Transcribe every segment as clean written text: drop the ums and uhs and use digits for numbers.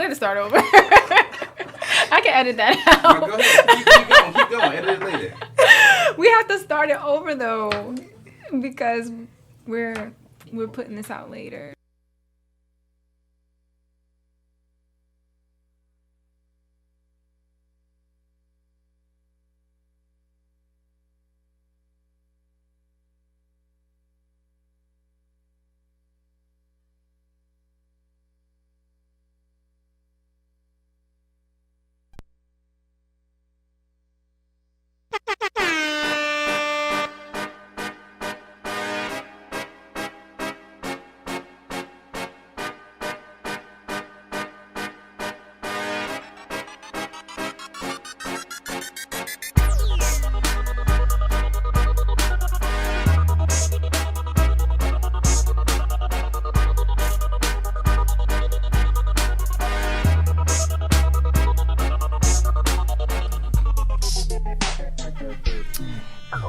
We have to start over. I can edit that out. No, go ahead. Keep going. Edit it later. We have to start it over though, because we're putting this out later.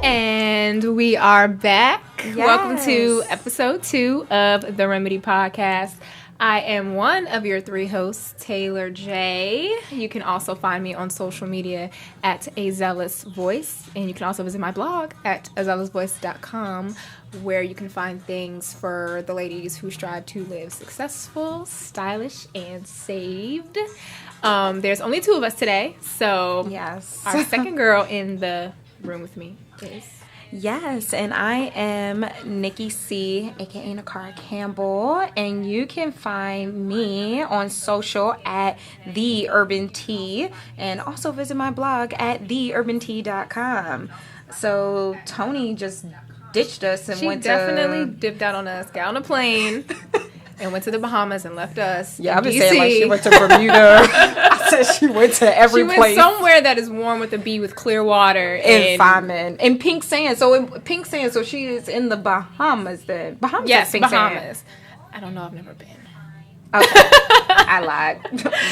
And we are back. Yes. Welcome to episode 2 of the Remedy Podcast. I am one of your 3 hosts, Taylor J. You can also find me on social media at A Zealous Voice. And you can also visit my blog at azealousvoice.com, where you can find things for the ladies who strive to live successful, stylish, and saved. There's only 2 of us today, so yes. Our second girl in the room with me is... Yes, and I am Nicki C, aka Nicki Campbell, and you can find me on social at The Urban Tea, and also visit my blog at theurbantee.com. So Tony just ditched us and She definitely dipped out on us, got on a plane, and went to the Bahamas and left us. Yeah, I've been DC. saying like she went to Bermuda. I said she went to every place. She went somewhere that is warm with a B with clear water. And fine men. And pink sand. So she is in the Bahamas then. Bahamas yes, is pink Bahamas. sand. I don't know, I've never been. Okay. I lied.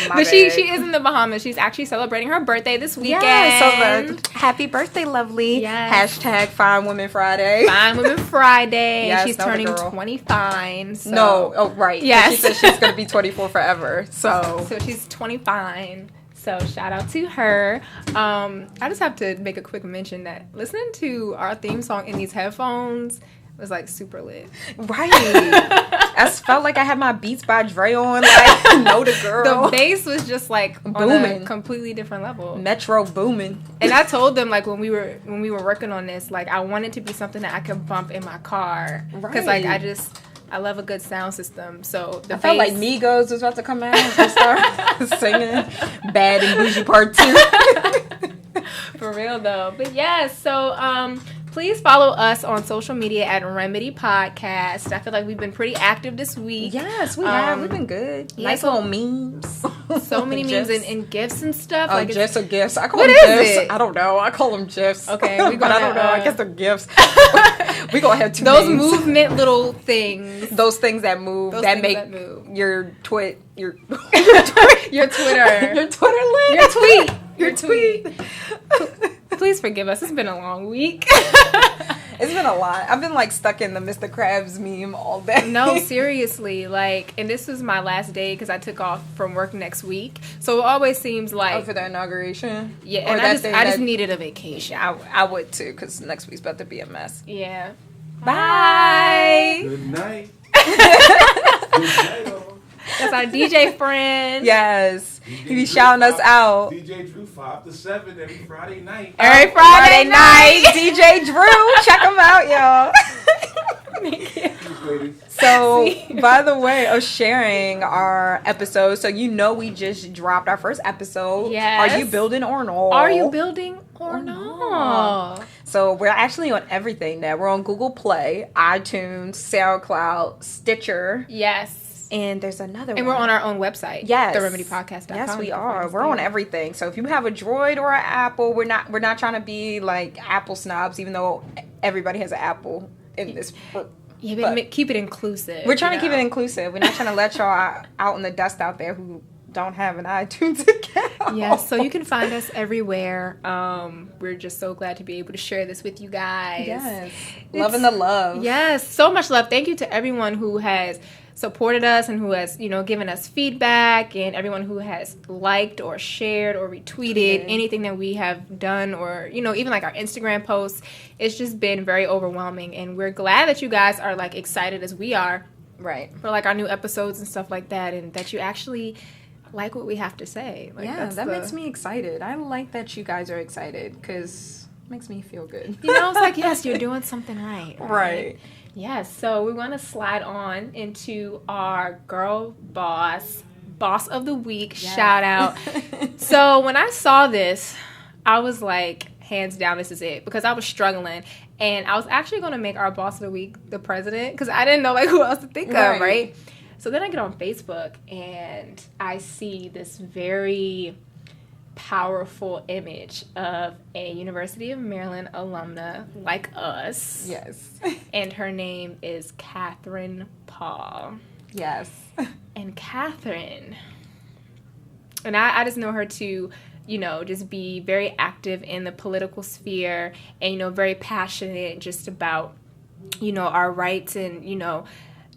But she is in the Bahamas. She's actually celebrating her birthday this weekend. Yeah, so happy birthday, lovely. Yes. Hashtag Fine Women Friday. Fine Women Friday. Yes, she's turning 25. So. No, oh right. Yes. She said she's going to be 24 forever. So she's 25. So shout out to her. I just have to make a quick mention that listening to our theme song in these headphones was like super lit. Right. I felt like I had my Beats by Dre on, like Know the Girl. The bass was just like booming. On a completely different level. Metro booming. And I told them like when we were working on this, like I want it to be something that I could bump in my car. Because like I love a good sound system. So the I felt like Migos was about to come out and start singing Bad and Bougie Part 2. For real though. But yeah, so please follow us on social media at Remedy Podcast. I feel like we've been pretty active this week. Yes, we have. We've been good. Yeah, nice little memes. So many memes and gifts and stuff. Oh, like gifs or gifts. I call what them is gifts. it? I don't know. I call them gifs. Okay, but I don't know. I guess they're gifts. We gonna have 2 those names. movement little things. Those things that move. Those that things make that move. your Your Twitter. your Twitter lit. Your tweet. Your tweet. Please forgive us. It's been a long week. It's been a lot. I've been like stuck in the Mr. Krabs meme all day. No, seriously. Like, and this was my last day because I took off from work next week. So it always seems like for the inauguration. Yeah, or and I just needed a vacation. I would too, because next week's about to be a mess. Yeah. Bye. Good night. Good night, all. That's our DJ friend. Yes. DJ He be shouting us out. DJ Drew 5 to 7 every Friday night. Every Friday night. DJ Drew. Check him out, y'all. So, by the way of sharing our episode, so we just dropped our first episode. Yes. Are you building or no? Are you building or no? So we're actually on everything now. We're on Google Play, iTunes, SoundCloud, Stitcher. Yes. And there's another one. And we're on our own website. Yes. TheRemedyPodcast.com. Yes, we are. We're on everything. So if you have a Droid or an Apple, we're not trying to be like Apple snobs, even though everybody has an Apple in this. Yeah, but keep it inclusive. We're trying to keep it inclusive. We're not trying to let y'all out in the dust out there who don't have an iTunes account. Yes, so you can find us everywhere. We're just so glad to be able to share this with you guys. Yes. Loving the love. Yes, so much love. Thank you to everyone who has supported us and who has, given us feedback, and everyone who has liked or shared or retweeted anything that we have done, or, even like our Instagram posts. It's just been very overwhelming, and we're glad that you guys are like excited as we are. Right. For like our new episodes and stuff like that, and that you actually like what we have to say. Like, yeah, that makes me excited. I like that you guys are excited because it makes me feel good. It's like, yes, you're doing something right. Right. Yes, so we want to slide on into our girl boss of the week shout out. So when I saw this, I was like, hands down, this is it, because I was struggling, and I was actually going to make our boss of the week the president because I didn't know like who else to think of, right? So then I get on Facebook and I see this very powerful image of a University of Maryland alumna like us. Yes. And her name is Katherine Fall. Yes. And Katherine, and I just know her to, just be very active in the political sphere and, very passionate just about, our rights and,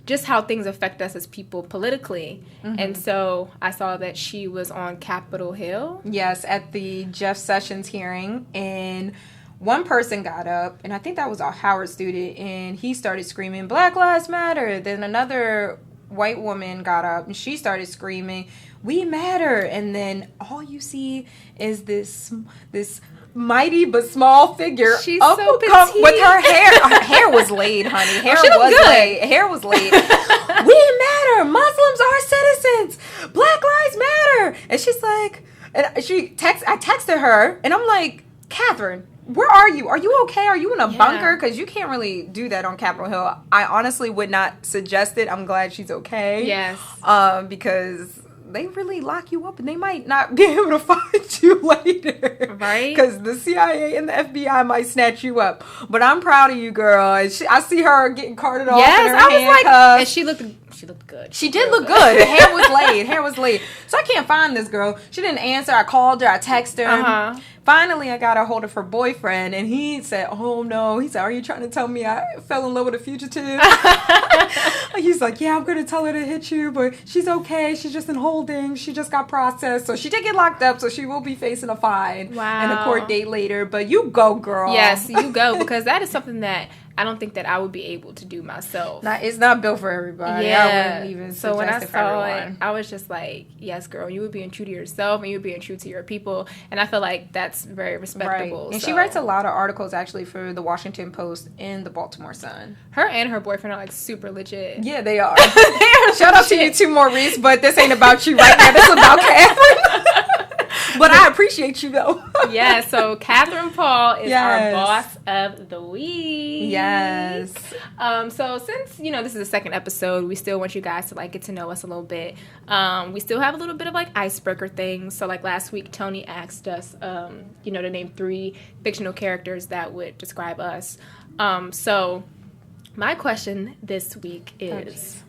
just how things affect us as people politically. Mm-hmm. And so I saw that she was on Capitol Hill. Yes, at the Jeff Sessions hearing. And one person got up, and I think that was a Howard student, and he started screaming, "Black Lives Matter." Then another white woman got up, and she started screaming, "We matter." And then all you see is this mighty but small figure. She's so petite. With her hair. Her hair was laid, honey. Hair was laid. "We matter. Muslims are citizens. Black lives matter." And she's like, and I texted her, and I'm like, "Katherine, where are you? Are you okay? Are you in a bunker? Because you can't really do that on Capitol Hill." I honestly would not suggest it. I'm glad she's okay. Yes. Because they really lock you up, and they might not be able to find you later. Right. Because the CIA and the FBI might snatch you up. But I'm proud of you, girl. And I see her getting carted off in her handcuffs. And she looked good. She did look good. Hair was laid. So I can't find this girl. She didn't answer. I called her. I texted her. Uh-huh. Finally, I got a hold of her boyfriend, and he said, "Oh, no." He said, "Are you trying to tell me I fell in love with a fugitive?" He's like, "Yeah, I'm going to tell her to hit you, but she's okay. She's just in holding. She just got processed." So she did get locked up, so she will be facing a fine and a court date later. But you go, girl. Yes, you go, because that is something that I don't think that I would be able to do myself. It's not built for everybody. Yeah. I wouldn't even suggest so when I it for saw everyone. it, I was just like, yes, girl, you would be true to yourself, and you would be true to your people. And I feel like that's very respectable. Right. And she writes a lot of articles, actually, for the Washington Post and the Baltimore Sun. Her and her boyfriend are, like, super legit. Yeah, they are. Shout out to you too, Maurice, but this ain't about you right now. This is about Katherine. But I appreciate you, though. Yeah, so Katherine Fall is our boss of the week. Yes. So since, this is the second episode, we still want you guys to, like, get to know us a little bit. We still have a little bit of, like, icebreaker things. So, like, last week, Tony asked us, to name 3 fictional characters that would describe us. So my question this week is,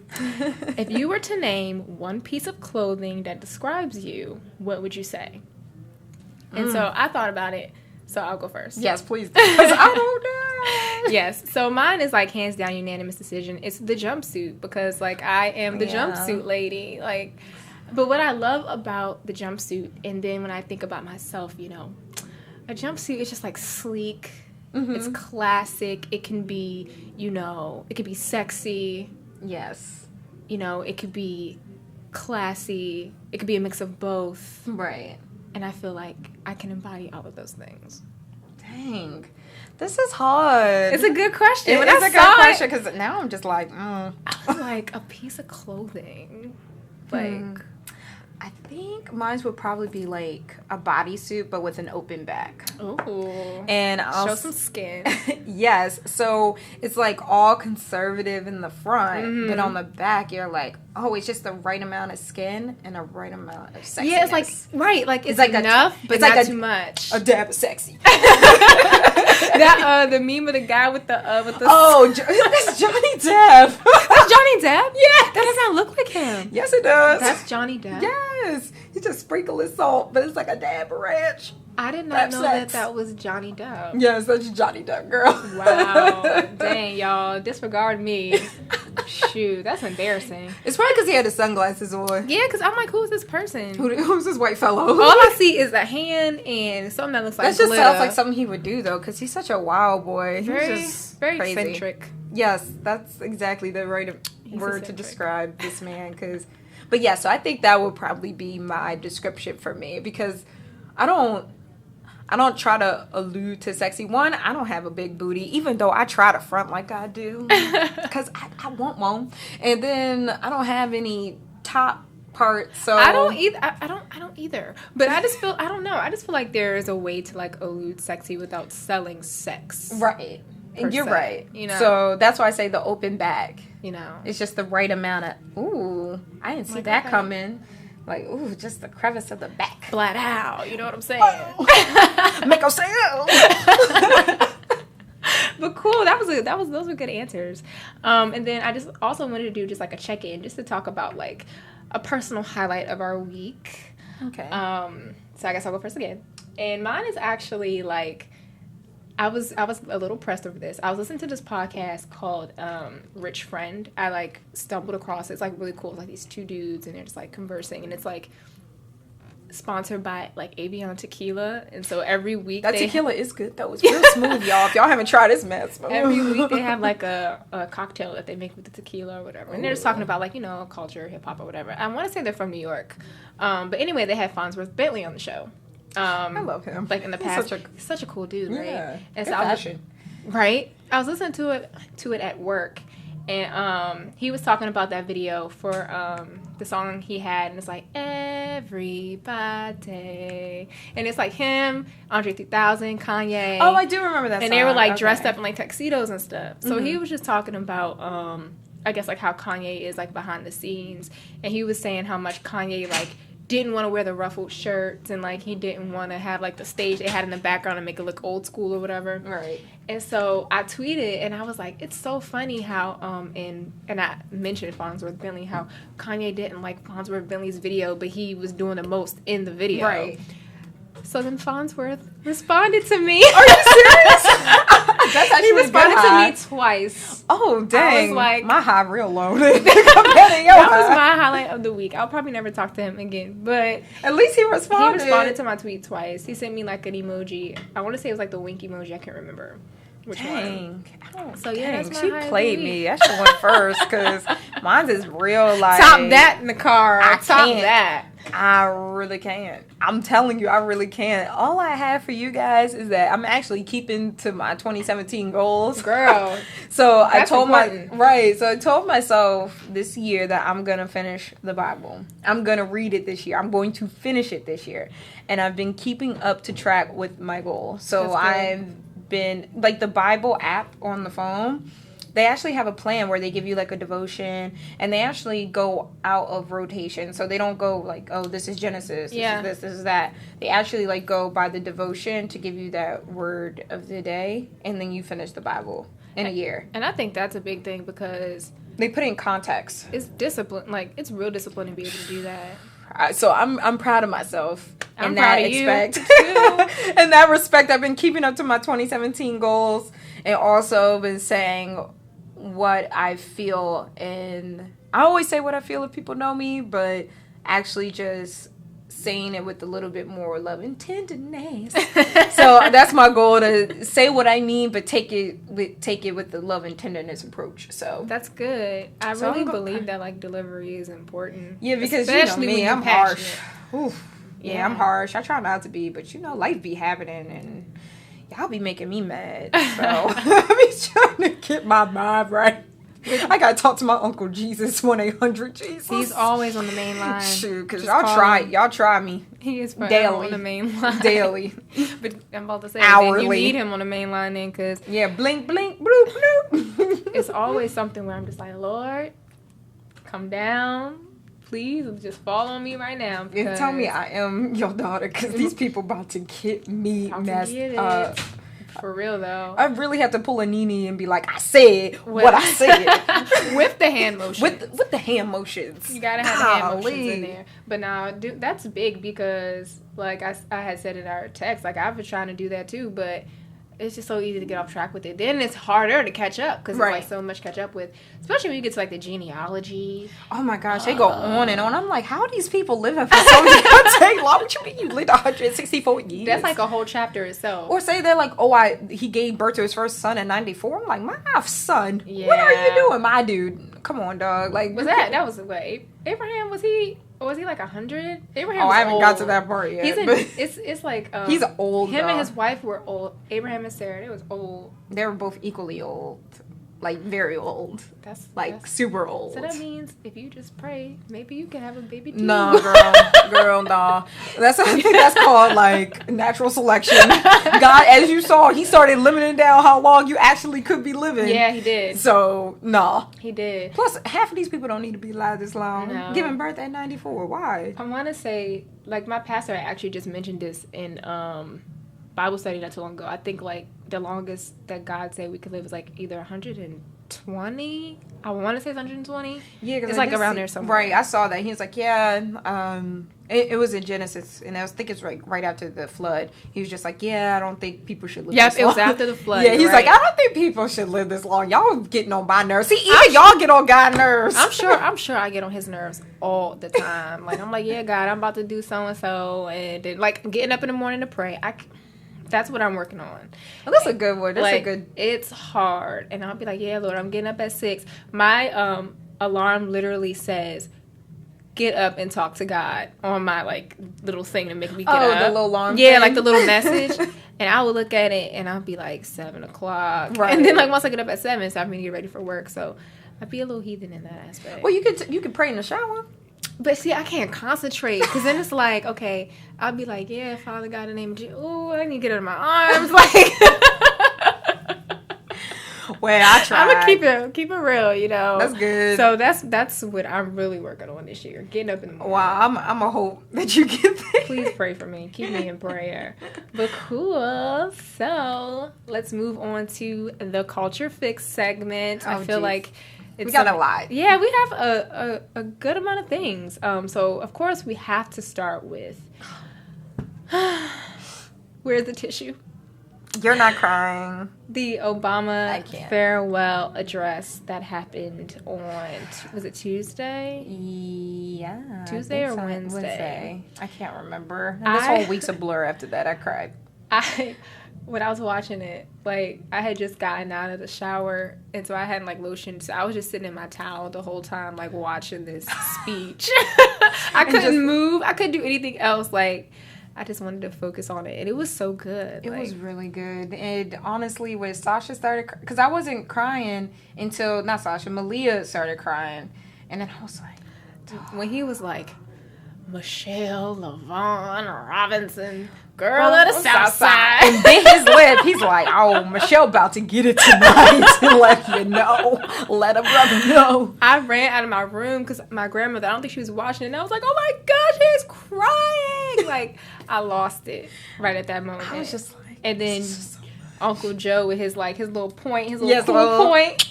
if you were to name one piece of clothing that describes you, what would you say? And so I thought about it, so I'll go first. Yes, please. Because I don't know. Yes, so mine is, like, hands down unanimous decision. It's the jumpsuit, because, like, I am the jumpsuit lady. Like, but what I love about the jumpsuit, and then when I think about myself, a jumpsuit is just, like, sleek. Mm-hmm. It's classic. It can be, it could be sexy. Yes. It could be classy. It could be a mix of both. Right. And I feel like I can embody all of those things. Dang. This is hard. It's a good question. It's a good question, because now I'm just like, I was like, a piece of clothing. Like, I think mine would probably be like a bodysuit, but with an open back. Ooh. And I'll show some skin. Yes. So it's like all conservative in the front, but on the back, you're like, oh, it's just the right amount of skin and a right amount of sexiness. Yeah, it's like, right. Like, it's like enough, but not too much. A dab of sexy. That, the meme of the guy with the oh, that's Johnny Depp. That's Johnny Depp? Yeah. That does not look like him. Yes, it does. That's Johnny Depp? Yes. He just sprinkled his salt, but it's like a dab of ranch. I did not know that was Johnny Depp. Yes, that's Johnny Depp, girl. Wow. Dang, y'all. Disregard me. Shoot, that's embarrassing. It's probably because he had his sunglasses on. Yeah, because I'm like, who's this person? Who's this white fellow? All I see is a hand and something that looks like that just glitter. sounds like something he would do, though, because he's such a wild boy. He's just very crazy. eccentric. Yes, that's exactly the right word to eccentric. describe this man. But yeah, so I think that would probably be my description for me, because I don't try to allude to sexy. One, I don't have a big booty, even though I try to front like I do, because I want one. And then I don't have any top parts, so I don't either. I don't either. But I just feel, I don't know. I just feel like there is a way to like allude sexy without selling sex. Right. You're se, right. you know? So that's why I say the open back. You know. It's just the right amount of, ooh, I didn't see Like, that okay. coming. Like, ooh, just the crevice of the back. Flat out. You know what I'm saying? Make a sound. But cool. Those were good answers. And then I just also wanted to do just like a check-in, just to talk about like a personal highlight of our week. Okay. So I guess I'll go first again. And mine is actually like, I was a little pressed over this. I was listening to this podcast called Rich Friend. I like stumbled across it. It's like really cool. It's like these two dudes and they're just like conversing, and it's like sponsored by like Avion Tequila. And so every week that tequila is good though. It's real smooth, y'all. If y'all haven't tried this mess, every week they have like a cocktail that they make with the tequila or whatever. And they're just talking about like, you know, culture, hip hop or whatever. I want to say they're from New York. But anyway, they had Farnsworth Bentley on the show. I love him. Like in the past, He's such a cool dude, right? Yeah, And good so fashion. Right. I was listening to it at work, and he was talking about that video for the song he had, and it's like everybody, and it's like him, Andre 3000, Kanye. Oh, I do remember that. And song. they were like Okay. dressed up in like tuxedos and stuff. So he was just talking about, I guess like how Kanye is like behind the scenes, and he was saying how much Kanye like didn't want to wear the ruffled shirts, and like he didn't want to have like the stage they had in the background and make it look old school or whatever. Right. And so I tweeted and I was like, it's so funny how and I mentioned Farnsworth Bentley, how Kanye didn't like Farnsworth Bentley's video, but he was doing the most in the video. Right. So then Farnsworth responded to me. Are you serious? That's actually He responded good to high. me twice. Oh dang! like- my high real low. That was my highlight of the week. I'll probably never talk to him again, but At least he responded. he responded to my tweet twice. He sent me like an emoji. I want to say it was like the wink emoji. I can't remember which one. Dang. Oh, So, yeah, that's my she high of the played week. me. I should have went first because mine is real like Top that in the car. I Top can't. that. I really can't. I'm telling you, I really can't. All I have for you guys is that I'm actually keeping to my 2017 goals. Girl. So I That's told important. So I told myself this year that I'm gonna finish the Bible. I'm gonna read it this year. I'm going to finish it this year, and I've been keeping up to track with my goal. So That's good. I've been like the Bible app on the phone. They actually have a plan where they give you like a devotion, and they actually go out of rotation. So they don't go like, oh, this is Genesis, Yeah. this is that. They actually like go by the devotion to give you that word of the day, and then you finish the Bible in a year. And I think that's a big thing because They put it in context. it's discipline. Like, it's real discipline to be able to do that. So I'm proud of myself. I'm in proud that of you, respect. In that respect, I've been keeping up to my 2017 goals, and also been saying what I feel. And I always say what I feel if people know me, but actually just saying it with a little bit more love and tenderness. So that's my goal, to say what I mean, but take it with the love and tenderness approach. So That's good. I So really I'm go- believe that like delivery is important. yeah, because Especially you know when me, you're I'm harsh. passionate. Oof. Yeah, I'm harsh. I try not to be, but you know, life be happening, and y'all be making me mad. So I be trying to get my mind right. I gotta talk to my Uncle Jesus, 1-800-Jesus. He's always on the main line. Shoot, because Just call him. y'all try me He is forever Daily. on the main line. daily. But I'm about to say, Hourly. you need him on the main line then, because Yeah, blink, blink, bloop, bloop. it's always something where I'm just like, Lord, come down. Please, just fall on me right now. And Because tell me I am your daughter, because these people about to get me About to messed get it. up. For real, though. I really have to pull a Nene and be like, I said what I said. With the hand motion. With the hand motions. You gotta have the hand motions Golly. in there. But now, that's big because, like I had said in our text, like I've been trying to do that too, but it's just so easy to get off track with it. Then it's harder to catch up because Right. there's like so much catch up with, especially when you get to like the genealogy. Oh my gosh, they go on and on. I'm like, how are these people living for so long? What you mean you lived 164 years? That's like a whole chapter itself. Or say they're like, he gave birth to his first son at 94. I'm like, my son. Yeah. What are you doing, my dude? Come on, dog. Like, That was what Abraham was he? Or was he like 100? Abraham. Oh, was I haven't old. got to that part yet. It's like he's old. Him though. and his wife were old. Abraham and Sarah, they was old. They were both equally old, like very old. That's super old. So that means if you just pray, maybe you can have a baby too. No, girl, no. I think that's called like natural selection. God, as you saw, he started limiting down how long you actually could be living. Yeah, he did. So no, He did. Plus, half of these people don't need to be alive this long. No. Giving birth at 94, why? I want to say, like, my pastor actually just mentioned this in Bible study not too long ago. I think, like, the longest that God said we could live was, like, either 120. I want to say it's 120. Yeah, It's, like, around there somewhere. Right, I saw that. He was like, yeah, it was in Genesis, and I think it's right after the flood. He was just like, yeah, I don't think people should live Yep, this it was long. after the flood. Yeah, he's right. like, I don't think people should live this long. Y'all getting on my nerves. See, even y'all get on God's nerves. I'm sure I get on his nerves all the time. Like, I'm like, yeah, God, I'm about to do so-and-so. And then, like, getting up in the morning to pray. That's what I'm working on. Well, that's a good one. That's like, a good... It's hard. And I'll be like, yeah, Lord, I'm getting up at 6. My alarm literally says, get up and talk to God on my, like, little thing to make me get up. Oh, the little alarm Yeah, thing? like the little message. And I would look at it, and I'll be like, 7 o'clock. Right. And then, like, once I get up at 7, it's time for me to get ready for work. So I'd be a little heathen in that aspect. Well, you could pray in the shower. But see, I can't concentrate because then it's like, okay, I'll be like, yeah, Father God, in the name of Jesus. Oh, I need to get out of my arms. Like, Well, I try. I'm gonna keep it real, you know. That's good. So that's what I'm really working on this year. Getting up in the morning. Wow, I'm a hope that you get there. Please pray for me. Keep me in prayer. But cool. So let's move on to the Culture Fix segment. I feel geez. like We got a lot. Yeah, we have a good amount of things. So of course we have to start with where's the tissue? You're not crying. The Obama farewell address that happened on, was it Tuesday? Yeah. Tuesday or Wednesday? I can't remember. This whole week's a blur after that. I cried. When I was watching it, like, I had just gotten out of the shower, and so I hadn't, like, lotion. So I was just sitting in my towel the whole time, like, watching this speech. I couldn't move. I couldn't do anything else. Like, I just wanted to focus on it, and it was so good. It was really good. And honestly, when Sasha started, because I wasn't crying until, not Sasha, Malia started crying. And then I was like, when he was like, Michelle LaVaughn Robinson, girl of the South Side. And bit his lip. He's like, oh, Michelle about to get it tonight. Let you know. Let a brother know. I ran out of my room because my grandmother, I don't think she was watching it. And I was like, oh my gosh, he's crying. Like, I lost it right at that moment. I was just like, and then Uncle Joe with his little point, his Yes, little cool point.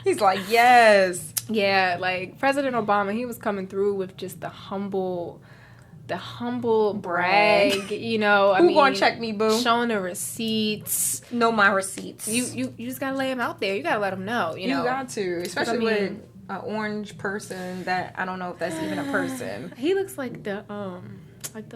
He's like, yes. Yeah, like President Obama, he was coming through with just the humble brag, you know. Who gonna check me, boo? Showing the receipts. Know my receipts. You just gotta lay them out there. You gotta let them know, you know. You got to, especially with an orange person that I don't know if that's even a person. He looks like the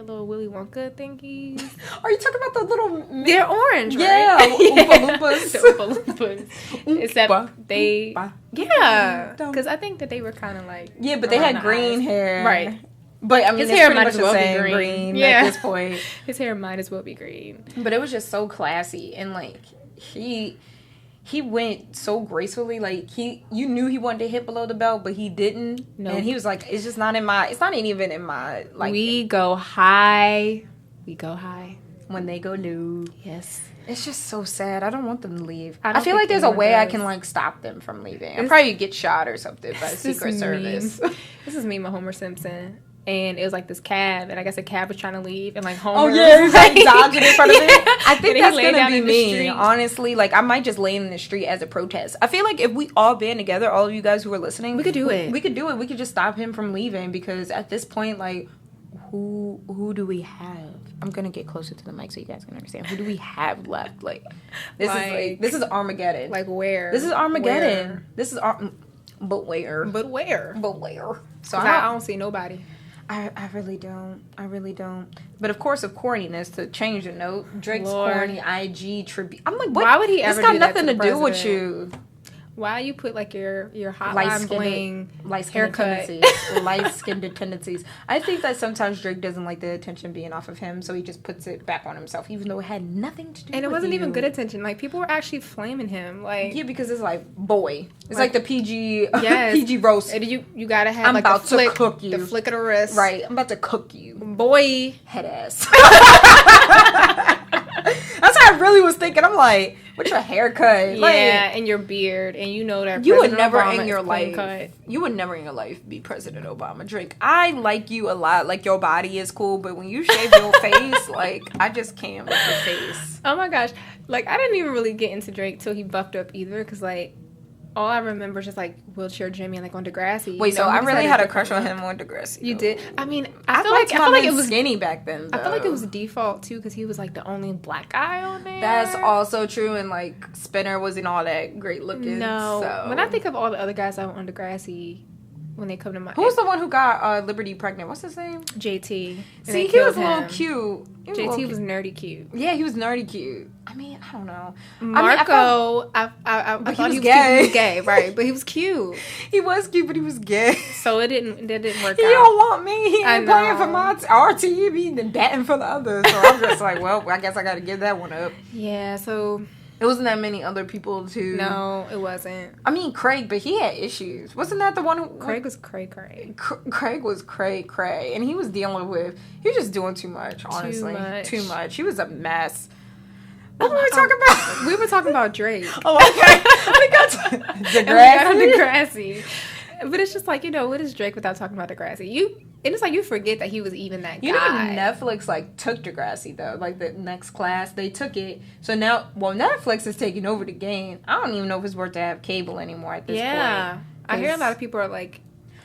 little Willy Wonka thingies. Are you talking about the little? They're orange, right? Yeah, Oompa Loompas. The Oompa Loompas. Except they, yeah, because I think that they were kind of like but they had green hair, right? But I mean, his it's hair pretty might much as well the be same green. at this point. His hair might as well be green. But it was just so classy, and like he went so gracefully. Like you knew he wanted to hit below the belt, but he didn't. No. And he was like, it's just not in my. It's not even in my like. We go high. We go high when they go low. Yes. It's just so sad. I don't want them to leave. I feel like there's a way I can like stop them from leaving. I'll probably get shot or something by the Secret Service. This is me, my Homer Simpson. And it was like this cab, and I guess a cab was trying to leave, and like Homer. Oh yeah, he's like dodging in front of it. I think that's gonna be me. Honestly, like I might just lay in the street as a protest. I feel like if we all band together, all of you guys who are listening, we could do it. We could do it. We could just stop him from leaving because at this point, like, who do we have? I'm gonna get closer to the mic so you guys can understand. Who do we have left? Like, this is Armageddon. Like where? This is Armageddon. Where? This is but where? But where? But where? So I don't see nobody. I really don't. I really don't. But of course, of corniness, to change the note, Drake's Lord. corny IG tribute. I'm like, what? Why would he ever This got do that nothing to to the do with president? you. Why you put like your hotline bling haircut? Light-skinned tendencies. I think that sometimes Drake doesn't like the attention being off of him, so he just puts it back on himself, even though it had nothing to do with And it wasn't you. even good attention. Like, people were actually flaming him. Like, Yeah, because it's like, boy. It's like the PG yes. PG roast. And you gotta have I'm like about the flick, to cook you. the flick of the wrist. Right. I'm about to cook you. Boy. Head ass. That's how I really was thinking. I'm like, what's your haircut? Yeah, Like, and your beard. And you know that you would President never Obama in your is clean life. cut. You would never in your life be President Obama. Drake, I like you a lot. Like, your body is cool, but when you shave your face, like, I just can't with your face. Oh my gosh. Like, I didn't even really get into Drake till he buffed up either. Because, like, all I remember is just, like, Wheelchair Jimmy and, like, on Degrassi. Wait, so I really had a crush on him. him on Degrassi. You though. did? I mean, I feel like it it was was skinny back then. Though. I feel like it was default too because he was like the only black guy on there. That's also true, and like Spinner wasn't all that great looking. No, so. when I think of all the other guys out on Degrassi, when they come to my who's the one who got Liberty pregnant? What's his name? JT. And See, they he killed was a little him. cute. JT was nerdy cute. Yeah, he was nerdy cute. I mean, I don't know. Marco, I thought he was gay. cute. He was gay, right? But he was cute, He was cute, but he was gay. so it didn't work He out. don't want me. He I ain't playing know. for my our team. He been batting for the others. So I'm just like, well, I guess I got to give that one up. Yeah, so It wasn't that many other people to. no, it wasn't. I mean, Craig, but he had issues. Wasn't that the one who... Craig was cray. Craig was cray, and he was dealing with... He was just doing too much, honestly. Too much. He was a mess. What were we talking about? We were talking about Drake. Oh, okay. We got to Degrassi. But it's just like, you know, what is Drake without talking about Degrassi? It's like you forget that he was even that guy. You know, Netflix like took Degrassi though, like the next class they took it. So now, Netflix is taking over the game. I don't even know if it's worth to have cable anymore at this point. Yeah, I hear a lot of people are like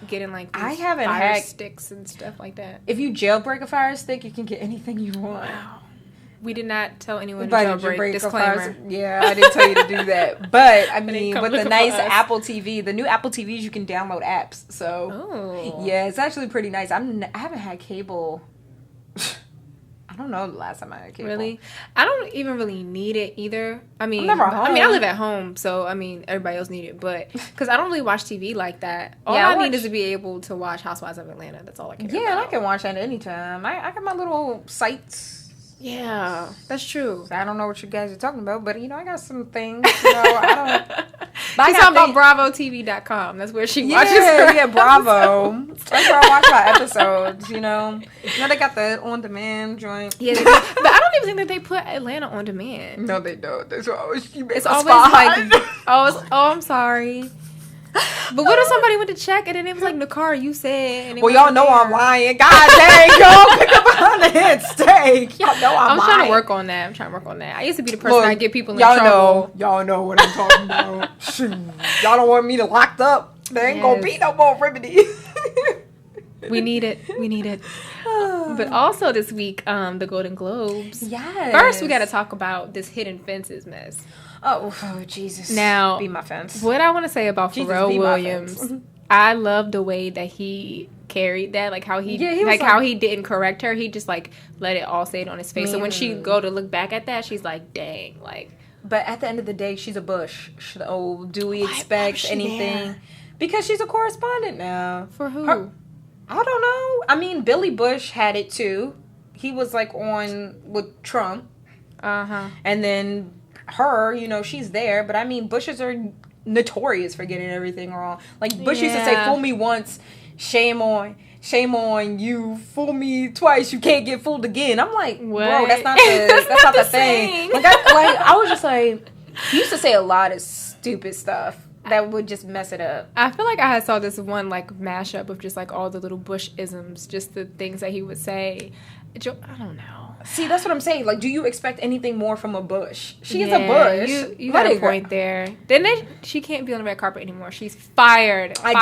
getting like these I haven't fire had sticks and stuff like that. If you jailbreak a Fire Stick, you can get anything you want. Wow. We did not tell anyone to But jailbreak. Disclaimer. Yeah, I didn't tell you to do that. But I mean, come with the looking nice for us. Apple TV, the new Apple TVs, you can download apps. So Oh. yeah, it's actually pretty nice. I haven't had cable. I don't know the last time I had cable. Really? I don't even really need it either. I mean, I'm never I home. live at home, so I mean, everybody else need it, but because I don't really watch TV like that. All Yeah, I I need watch- is to be able to watch Housewives of Atlanta. That's all I care Yeah, about. I can watch that anytime. I got my little sites. Yeah, that's true. I don't know what you guys are talking about, but you know, I got some things. You know, I don't. But She's talking about BravoTV.com. That's where she watches. Yeah, her yeah, Bravo. That's where I watch my episodes. You know, they got the on-demand joint. Yeah, they do. But I don't even think that they put Atlanta on demand. No, they don't. That's why It's always like, I'm sorry. But what if somebody went to check and then it was like, Nakar, you said. And it Well, y'all wasn't know there. I'm lying. God dang, y'all pick up behind the head steak. Y'all know I'm lying. trying to work on that. I used to be the person that get people in y'all trouble. Y'all know what I'm talking about. Shoot. Y'all don't want me to locked up. There ain't gonna be no more remedy. We need it. But also this week, the Golden Globes. Yes. First, we got to talk about this Hidden Fences mess. Oh, Jesus. Now, Be my fence. What I want to say about Jesus, Pharrell be my Williams, fence. I love the way that he carried that, like how he, Yeah, he was like like- how he didn't correct her. He just like let it all say it on his face. So when she go to look back at that, she's like, dang, like. But at the end of the day, she's a Bush. So do we Why expect was she anything? there? Because she's a correspondent now. For who? I don't know. I mean, Billy Bush had it too. He was like on with Trump. Uh-huh. And then her, you know, she's there. But I mean, Bushes are notorious for getting everything wrong. Like Bush used to say, Yeah. fool me once, shame on you. Fool me twice, you can't get fooled again. I'm like, bro, What? that's not the, that's not the thing. saying. Like I was just like, he used to say a lot of stupid stuff that would just mess it up. I feel like I saw this one like mashup of just like all the little Bush isms, just the things that he would say. I don't know. See, that's what I'm saying. Like, do you expect anything more from a Bush? She is a Bush. You got a point there. She can't be on the red carpet anymore. She's fired. I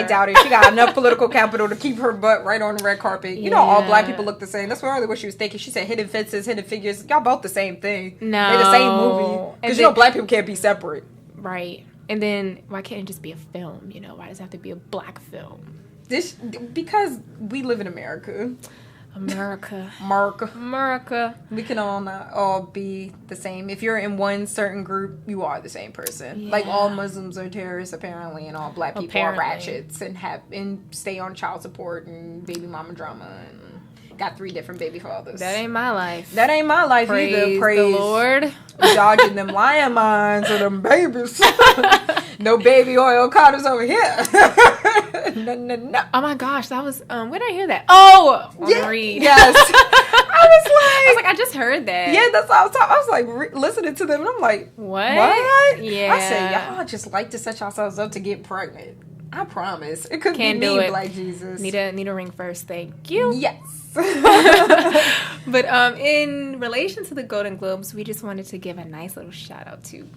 doubt it. She got enough political capital to keep her butt right on the red carpet. You know, all black people look the same. That's really what she was thinking. She said hidden fences, hidden figures. Y'all both the same thing. No. They're the same movie. Because, black people can't be separate. Right. And then, why can't it just be a film? You know, why does it have to be a black film? Because we live in America. America. We can all not all be the same. If you're in one certain group, you are the same person. Yeah. Like, all Muslims are terrorists, apparently, and all black people are ratchets and stay on child support and baby mama drama and got 3 different baby fathers. That ain't my life. That ain't my life either. Praise the Lord. Dodging them lion mines or them babies. No baby oil condoms over here. No. Oh my gosh, that was where did I hear that? Oh, Reed. Yes. I was like, I just heard that. Yeah, that's what I was talking. I was like listening to them, and I'm like, what? Yeah. I said, y'all just like to set yourselves up to get pregnant. I promise. It could be me, Black Jesus. Need a ring first, thank you. Yes. But in relation to the Golden Globes, we just wanted to give a nice little shout out to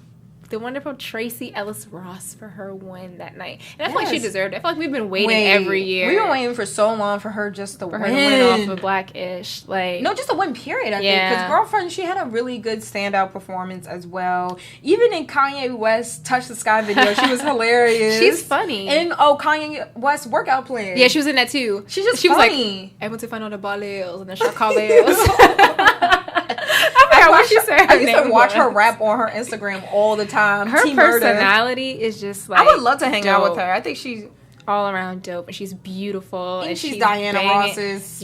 the wonderful Tracey Ellis Ross for her win that night. And I feel like she deserved it. I feel like we've been waiting every year. We've been waiting for so long for her just to win. Her to win off of Black-ish. Like, no, just a win, period, I think. Because Girlfriend, she had a really good standout performance as well. Even in Kanye West Touch the Sky video, she was hilarious. She's funny. And, Kanye West workout plan. Yeah, she was in that too. She was funny. Like, I want to find all the ballets and the chacales. I used to watch her rap on her Instagram all the time. Her personality is just like, I would love to hang out with her. I think she's all around dope, and she's beautiful, and she's Diana Ross's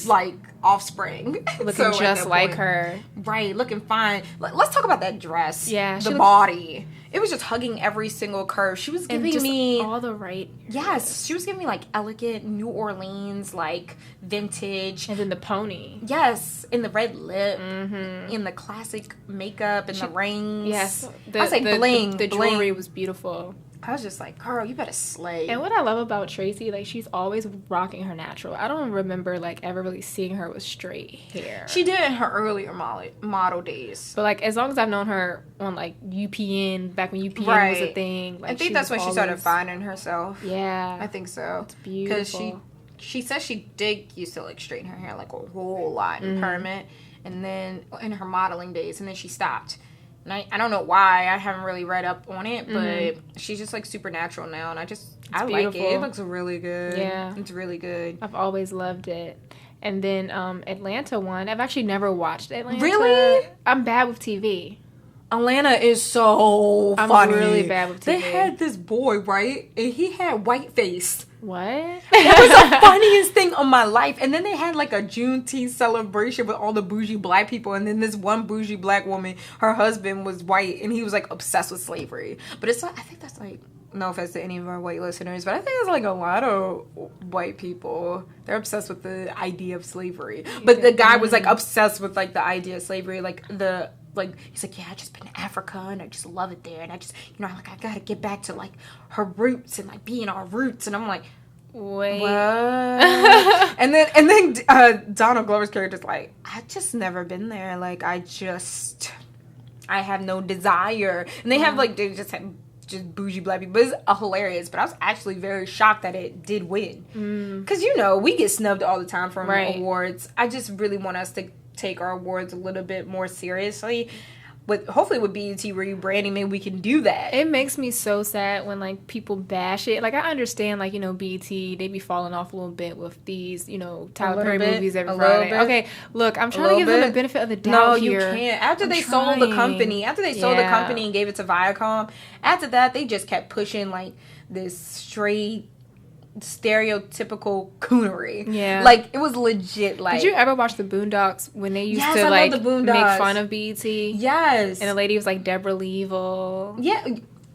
like offspring, looking just like her, right? Looking fine. Let's talk about that dress. Yeah, the body. It was just hugging every single curve. She was giving me all the right. Yes, she was giving me like elegant New Orleans, like vintage, and then the pony. Yes, in the red lip, in the classic makeup, and the rings. Yes, I was like bling. The jewelry was beautiful. I was just like, girl, you better slay. And what I love about Tracey, like, she's always rocking her natural. I don't remember, like, ever really seeing her with straight hair. She did in her earlier model days. But, like, as long as I've known her on, like, UPN, back when UPN was a thing. Like, I think that's when she started finding herself. Yeah. I think so. It's beautiful. Because she said she did used to, like, straighten her hair, like, a whole lot in permanent. And then, in her modeling days, and then she stopped. And I don't know why. I haven't really read up on it, but she's just, like, super natural now. And I like it. It looks really good. Yeah. It's really good. I've always loved it. And then Atlanta won. I've actually never watched Atlanta. Really? I'm bad with TV. Atlanta is so funny. I'm really bad with TV. They had this boy, right? And he had white face. What? It was the funniest thing of my life. And then they had like a Juneteenth celebration with all the bougie black people. And then this one bougie black woman, her husband was white, and he was like obsessed with slavery. But it's like, I think that's like, no offense to any of our white listeners, but I think there's like a lot of white people, they're obsessed with the idea of slavery. But the guy was like obsessed with like the idea of slavery, he's like, yeah, I just been to Africa and I just love it there, and I just, I gotta get back to like her roots and like being our roots. And I'm like, wait, what? and then Donald Glover's character's like, I just never been there. Like, I have no desire. And they have like, they just have just bougie black people. It's hilarious, but I was actually very shocked that it did win. Because we get snubbed all the time from awards. I just really want us to take our awards a little bit more seriously. Hopefully with BET rebranding, maybe we can do that. It makes me so sad when like people bash it. Like, I understand, like, BET, they be falling off a little bit with these, Tyler Perry movies every Friday. Okay, look, I'm trying to give them the benefit of the doubt here. No, you can't. After they sold the company and gave it to Viacom, after that they just kept pushing like this straight stereotypical coonery. Yeah. Like, it was legit. Like, did you ever watch the Boondocks when they used to like make fun of BET? Yes. And the lady was like Deborah Leeville. Yeah.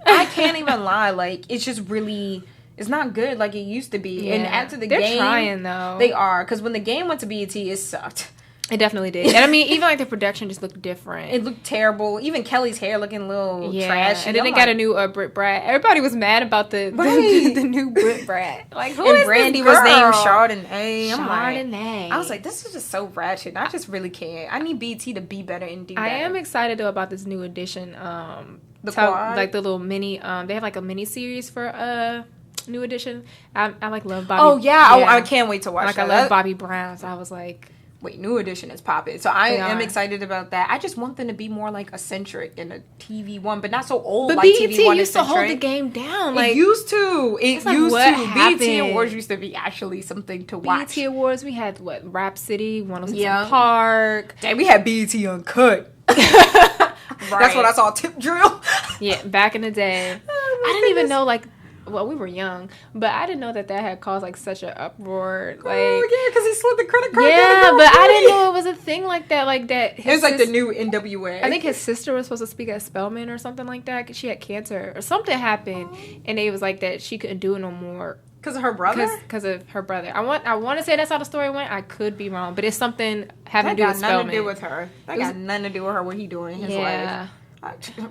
I can't even lie. Like, it's just really, it's not good like it used to be. Yeah. And after the game, they're trying though. They are, because when the game went to BET, it sucked. It definitely did. And I mean, even like the production just looked different. It looked terrible. Even Kelly's hair looking a little trashy. And then they got a new Brit Brat. Everybody was mad about the new Brit Brat. Like, who and is Brandy this girl? was named Chardonnay. Chardonnay. I was like, this is just so ratchet. I just really can't. I need BT to be better and do better. I am excited though about this new edition. The quad? Like the little mini. They have like a mini series for new edition. I like love Bobby. Oh yeah. Oh, I can't wait to watch. Like that. I love Bobby Brown. So I was like. Wait, new edition is popping. So I am excited about that. I just want them to be more like eccentric in a TV one, but not so old. But like BET TV one used to hold the eccentric. game down. Like, It used to. It like, used what to. happened? BET Awards used to be actually something to watch. BET Awards, we had what? Rhapsody, 106 Yeah. Park. Dang, we had BET Uncut. Right. That's what I saw. Tip drill. Yeah, back in the day. Oh, I didn't even know, like, well, we were young, but I didn't know that had caused, like, such an uproar. Like, Oh, yeah, because he slid the credit card. yeah, but I didn't know it was a thing like that. Like, that. It was like the new NWA. I think his sister was supposed to speak at Spelman or something like that, 'cause she had cancer or something happened, and it was like that she couldn't do it no more. Because of her brother? Because of her brother. I want to say that's how the story went. I could be wrong, but it's something having That to do got with nothing Spelman. to do with her. That got nothing to do with her, what he doing in his life.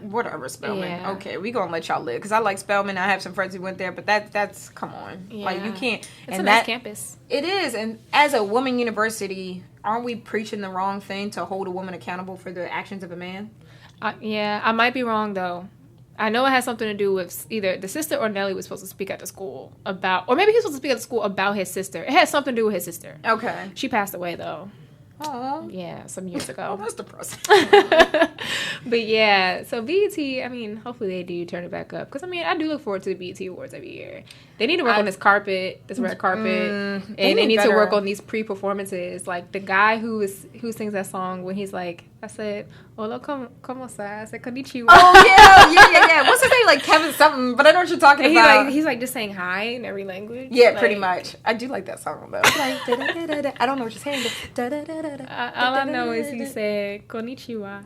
Whatever, Spelman. Yeah. Okay, we gonna let y'all live because I like Spelman. I have some friends who went there, but that's come on, like you Yeah. can't. It's a nice campus. It is, and as a woman university, aren't we preaching the wrong thing to hold a woman accountable for the actions of a man? Yeah, I might be wrong though. I know it has something to do with either the sister or Nelly was supposed to speak at the school about, or maybe he was supposed to speak at the school about his sister. It has something to do with his sister. Okay. She passed away though. Oh. Yeah, some years ago. Oh, that's depressing. But yeah, so BET, I mean, hopefully they do turn it back up. Because, I mean, I do look forward to the BET Awards every year. They need to work on this carpet, this red carpet. And they need to work on these pre-performances. Like, the guy who sings that song when he's like, I said, hola, ¿cómo estás? I said, konnichiwa. Oh, yeah. What's his name? Like Kevin something, but I know what you're talking about. He's like just saying hi in every language. Yeah, like, pretty much. I do like that song, though. Like, da-da-da-da-da. I don't know what you're saying. All I know is he said, konnichiwa.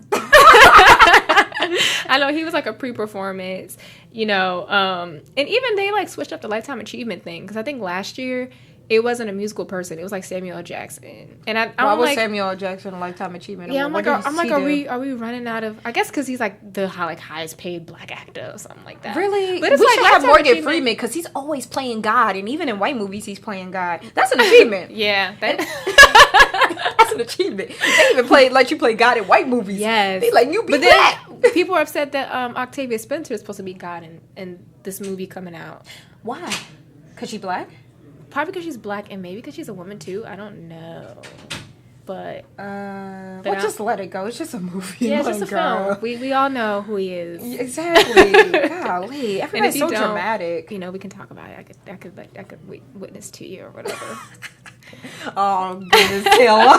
I know he was like a pre-performance, you know, and even they like switched up the Lifetime Achievement thing because I think last year it wasn't a musical person; it was like Samuel L. Jackson. And Why was Samuel L. Jackson a Lifetime Achievement? Yeah, I'm like, are we running out of? I guess because he's like the highest paid black actor or something like that. Really? But it's we like should have Lifetime Morgan Achievement. Freeman because he's always playing God, and even in white movies, he's playing God. That's an achievement. Yeah, That's an achievement. They even let you play God in white movies. Yes, they like you be but black. then people are upset that Octavia Spencer is supposed to be God in this movie coming out. Why? Because she black? Probably because she's black and maybe because she's a woman too. I don't know. But just let it go. It's just a movie. Yeah, it's just a film. We all know who he is. Exactly. Golly. Everybody's so dramatic. You know, we can talk about it. I could witness to you or whatever. Oh, goodness, Taylor.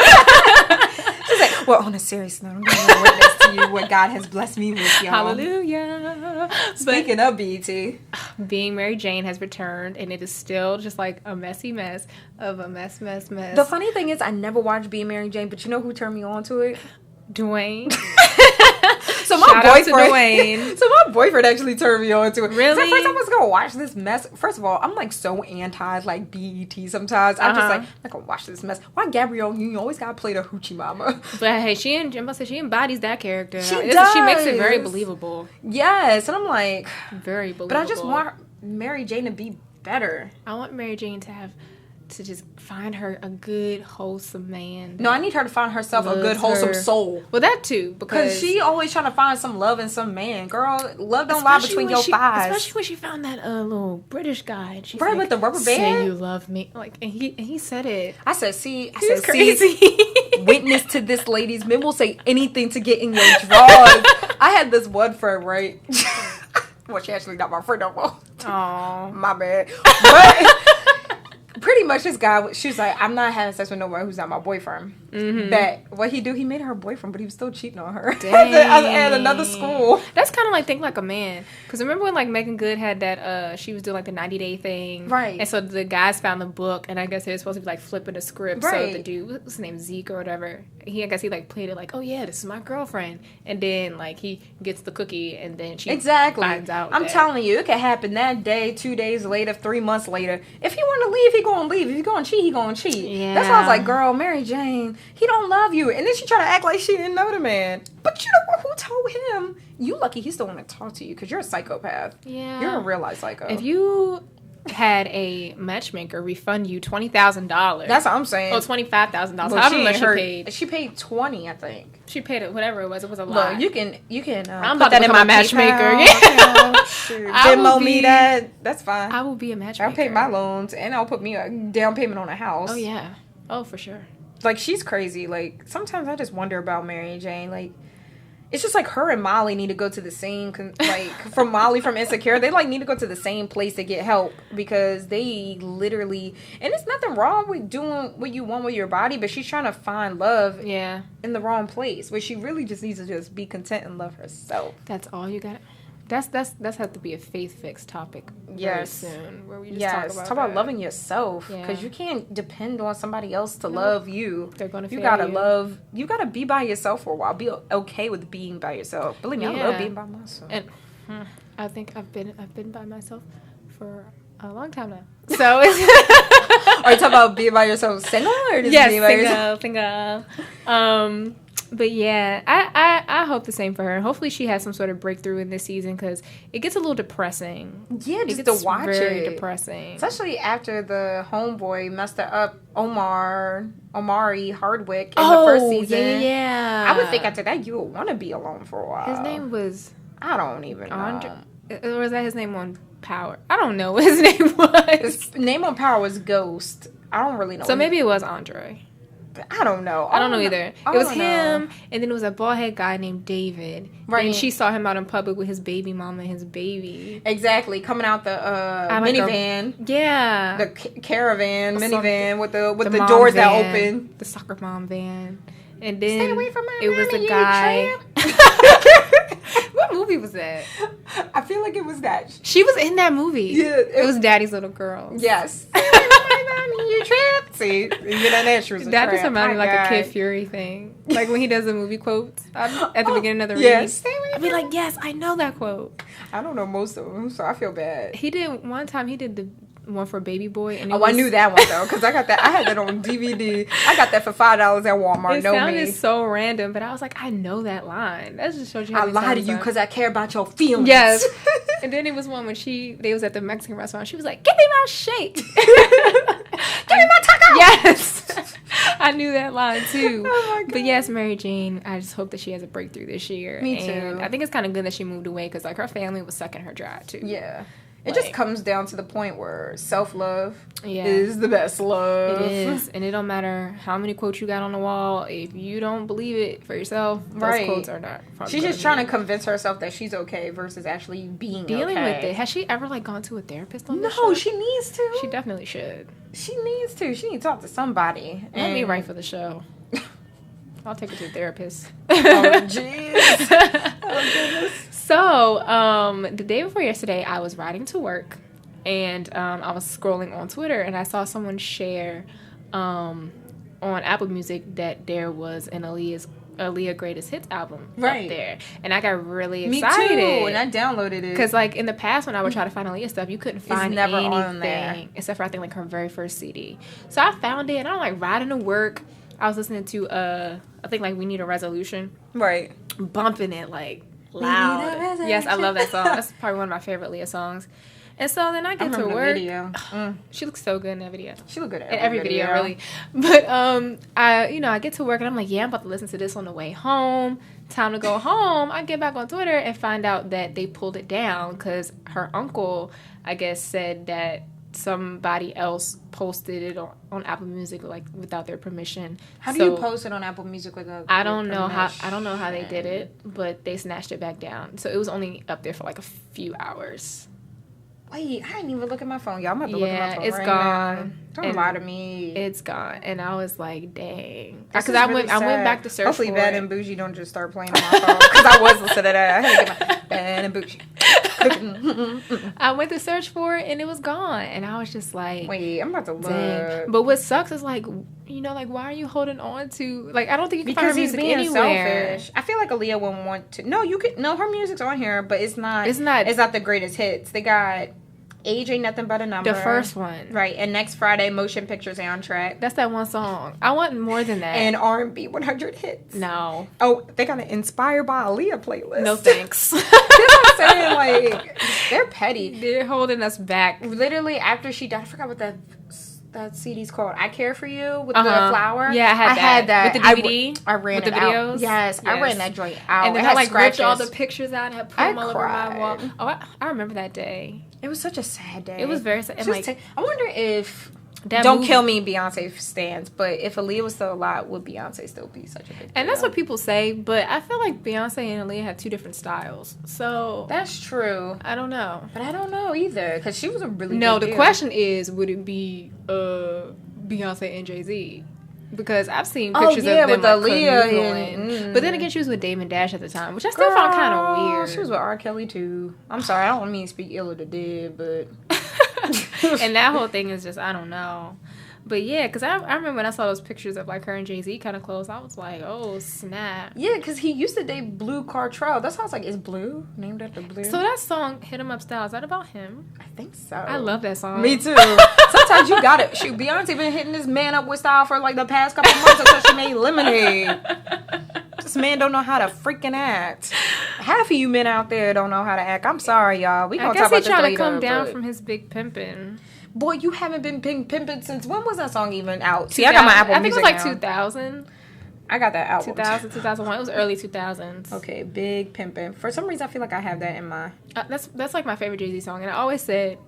She's like, well, on a serious note, I'm going to witness to you what God has blessed me with, y'all. Hallelujah. Speaking of BET. Being Mary Jane has returned, and it is still just like a messy mess of a mess. The funny thing is, I never watched Being Mary Jane, but you know who turned me on to it? Dwayne. So my boyfriend actually turned me on to it. Really? So first I was gonna watch this mess. First of all, I'm like so anti like BET sometimes. I'm just like, I'm not gonna watch this mess. Why Gabrielle Union always gotta play the hoochie mama? But hey, she embodies that character. She does. She makes it very believable. Yes, and I'm like, very believable. But I just want Mary Jane to be better. I want Mary Jane to just find her a good, wholesome man. No, I need her to find herself a good, wholesome soul. Well, that too, because she always trying to find some love in some man. Girl, love don't lie between your thighs. Especially when she found that little British guy. And she's right, with the rubber band. Say you love me, like, and he said it. I said, see, crazy. Witness to this, ladies. Men will say anything to get in your drawers. I had this one friend, right? Well, she actually not my friend no more. Oh, my bad. But pretty much this guy, she was like, I'm not having sex with nobody who's not my boyfriend. Mm-hmm. But what he do, he made her boyfriend, but he was still cheating on her at another school. That's kind of like Think Like a Man. Because remember when like Megan Good had that, she was doing like the 90-day thing. Right. And so the guys found the book, and I guess they were supposed to be like flipping the script. Right. So the dude, what's his name, Zeke or whatever, I guess he like played it like, oh yeah, this is my girlfriend. And then like he gets the cookie, and then she finds out. I'm telling you, it could happen that day, 2 days later, 3 months later. If he want to leave, he gonna leave. If he gonna cheat, he gonna cheat. Yeah. That's why I was like, girl, Mary Jane, he don't love you. And then she try to act like she didn't know the man. But you know what? Who told him? You lucky he still want to talk to you because you're a psychopath. Yeah. You're a real life psycho. If you had a matchmaker refund you $20,000. That's what I'm saying. Oh, $25,000. Well, However much she paid. She paid 20, I think. She paid it, whatever it was. It was a lot. Look, you can. I'm put about to that in become my a matchmaker. PayPal. I will Venmo be- me that. That's fine. I will be a matchmaker. I'll pay my loans and I'll put me a down payment on a house. Oh, yeah. Oh, for sure. Like, she's crazy. Like, sometimes I just wonder about Mary Jane. Like, it's just like her and Molly need to go to the same, like, from Molly from Insecure, they, like, need to go to the same place to get help because they literally, and there's nothing wrong with doing what you want with your body, but she's trying to find love Yeah. in the wrong place, where she really just needs to just be content and love herself. That's all you got. That's have to be a faith fix topic Yes. very soon, where we just Yes, talk talk about about loving yourself, because Yeah. you can't depend on somebody else to love you. They're gonna You fail gotta you. love. You gotta be by yourself for a while. Be okay with being by yourself. Believe me, I Yeah. love being by myself. And I think I've been by myself for a long time now. So it's Are you talking about being by yourself single or just yes, being by yourself? single. But yeah, I hope the same for her. Hopefully she has some sort of breakthrough in this season because it gets a little depressing. Yeah, It just gets to watch very it. depressing. Especially after the homeboy messed her up, Omari Hardwick in Oh, the first season. yeah. I would think after that you would want to be alone for a while. His name was I don't even know. Andre. Or was that his name on Power? I don't know what his name was. His name on Power was Ghost. I don't really know. So maybe it was Andre. I don't know. I don't know either. I It was don't him, know. and then it was a bald head guy named David. Right. And she saw him out in public with his baby mama and his baby. Exactly, coming out the like minivan, Yeah. the caravan Saw minivan with the mom doors that van, open. The soccer mom van. And then Stay away from my it was mommy, the you guy. tramp. What movie was that? I feel like it was that. She was in that movie. Yeah, It was Daddy's Little Girl. Yes. Stay away from my mommy, you tramp. See, even that there, she was a That tramp. just reminded me My like a Kid God. Fury thing. Like when he does the movie quotes at the beginning of the read. Yes. Stay away I'd be like, yes, I know that quote. I don't know most of them, so I feel bad. He did one time. He did the one for Baby Boy, and I knew that one though, because I got that. I had that on DVD. I got that for $5 at Walmart. It Know sounded me. so random, but I was like, I know that line. That just shows you how I many lie to times you I- because I care about your feelings. Yes. And then it was one when they was at the Mexican restaurant. She was like, "Give me my shake. Give me my taco." Yes. I knew that line too. Oh my God. But yes, Mary Jane, I just hope that she has a breakthrough this year. Me And too. I think it's kind of good that she moved away because like her family was sucking her dry too. Yeah. It just Like- comes down to the point where self-love Yeah. is the best love. It is, and it don't matter how many quotes you got on the wall. If you don't believe it for yourself, those Right. quotes are not. She's just trying to convince herself that she's okay versus actually being dealing okay. with it. Has she ever like gone to a therapist on No, this show? she needs to. She definitely should. She needs to. She needs to talk to somebody. Let me And- write for the show. I'll take her to a therapist. Oh, jeez. Oh, goodness. So, the day before yesterday, I was riding to work, and I was scrolling on Twitter, and I saw someone share on Apple Music that there was an Aaliyah Greatest Hits album Right. up there, and I got really Me excited. too. And I downloaded it. Because, like, in the past, when I would try to find Aaliyah stuff, you couldn't find never anything. on there. Except for, I think, like, her very first CD. So I found it, and I'm, like, riding to work. I was listening to, I think, like, We Need a Resolution. Right. Bumping it, like, Need loud. a resolution. Yes, I love that song. That's probably one of my favorite Leah songs. And so then I I get to remember the work. video. She looks so good in that video. She looked good at In every video, really. But I get to work and I'm like, yeah, I'm about to listen to this on the way home. Time to go home. I get back on Twitter and find out that they pulled it down because her uncle, I guess, said that somebody else posted it on Apple Music like without their permission. How do you post it on Apple Music without? I don't know how they did it, but they snatched it back down. So it was only up there for like a few hours. Wait, I didn't even look at my phone. Y'all, I'm about to look at my phone. It's right gone. now. Don't And lie to me. It's gone, and I was like, "Dang!" This Because is I really went sad. back to search Hopefully, for Bad it. and Bougie don't just start playing on my phone because I was listening to that. I had to get my Bad and Bougie. I went to search for it, and it was gone, and I was just like, Wait, I'm about to look. "Dang!" But what sucks is like, like, why are you holding on to like? I don't think you can Because find her he's music being anywhere. selfish. I feel like Aaliyah wouldn't want to. No, you could. No, her music's on here, but it's not. It's not- It's not the greatest hits. They got Age Ain't Nothing But a Number. The first one. Right. And Next Friday, Motion Picture Soundtrack. That's that one song. I want more than that. And R&B 100 Hits. No. Oh, they got an Inspired by Aaliyah playlist. No thanks. You know what I'm saying? Like, they're petty. They're holding us back. Literally, after she died, I forgot what that CD's called. I Care For You with the flower. Yeah, I had that. With the DVD? I ran with it the videos? out. Yes, I ran that joint out. And then it I had like scratches. ripped all the pictures out and had put them all over my wall. cried. Oh, I remember that day. It was such a sad day. It was very sad. And like, I wonder if... that Don't movie- kill me, Beyonce stands. But if Aaliyah was still alive, would Beyonce still be such a big deal? And that's what people say, but I feel like Beyonce and Aaliyah have two different styles. So That's true. I don't know. But I don't know either, because she was a really No, big the deal. question is, would it be Beyonce and Jay-Z? Because I've seen Oh, pictures yeah, of them with like Aaliyah canoodling. and- But then again, she was with Damon Dash at the time, which I still found kind of weird. She was with R. Kelly, too. I'm sorry, I don't mean to speak ill of the dead, but... And that whole thing is just, I don't know. But yeah, because I remember when I saw those pictures of like her and Jay-Z kind of close, I was like, oh, snap. Yeah, because he used to date Blue Cartrell. That sounds like, is Blue named after Blue? So that song, Hit 'Em Up Style, is that about him? I think so. I love that song. Me too. Sometimes you got it. Shoot, Beyonce been hitting this man up with style for like the past couple months until she made Lemonade. This man don't know how to freaking act. Half of you men out there don't know how to act. I'm sorry, y'all. We I gonna guess talk about he this trying later. to come down but- from his big pimping. Boy, you haven't been pimping since when was that song even out? See, I got my Apple I think it Music was like now. 2000. I got that album. 2000, 2001. It was early 2000s. Okay, big pimping. For some reason, I feel like I have that in my. That's like my favorite Jay-Z song, and I always said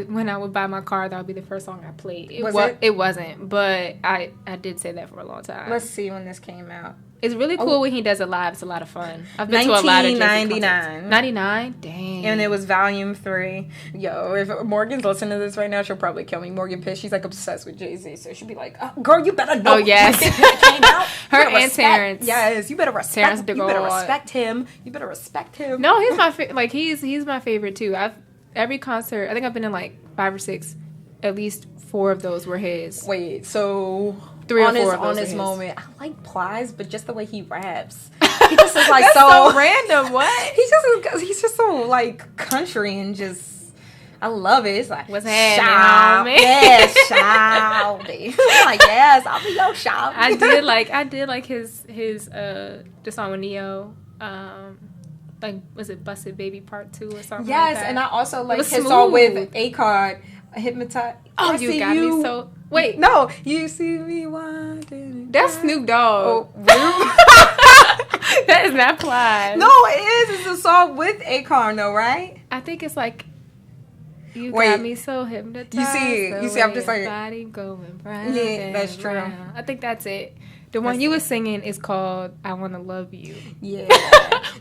when I would buy my car, that would be the first song I played. Was it? It wasn't, but I did say that for a long time. Let's see when this came out. It's really cool when he does it live. It's a lot of fun. I've been to a lot of Jay-Z 1999. 99? Dang. And it was Volume 3. Yo, if Morgan's listening to this right now, she'll probably kill me. Morgan Pitt, she's like obsessed with Jay-Z, so she'll be like, oh, girl, you better know. Oh, yes. When it came out. Her You better and respect- Terrence. Yes, you better respect. Terrence You better DeGaulle. respect him. You better respect him. No, he's my like he's my favorite too. Every concert, I think I've been in like 5 or 6. At least 4 of those were his. Wait, so 3 or 4 on his, of those on are his his. moment, I like Plies, but just the way he raps. He just is like That's so random. What? he's just so like country and just I love it. It's like What's happening, shout, homie? yes, shout. I'm like, yes, I'll be your shout. I did like his the song with Neo. Like was it Busted Baby Part 2 or something? Yes, like that? and I also like was his song with smooth. Akon, Hypnotize. Oh, I you see got me so. Wait, No, you see me wandering. that's Snoop Dogg. Oh, really? That is not Plies. No, it is. It's a song with Akon, though, right? I think it's like. You Wait. got me so hypnotized. You see- the you see, I'm way just your like- body going round Yeah, and that's true. round. I think that's it. The one you were singing is called "I Wanna Love You," Yeah.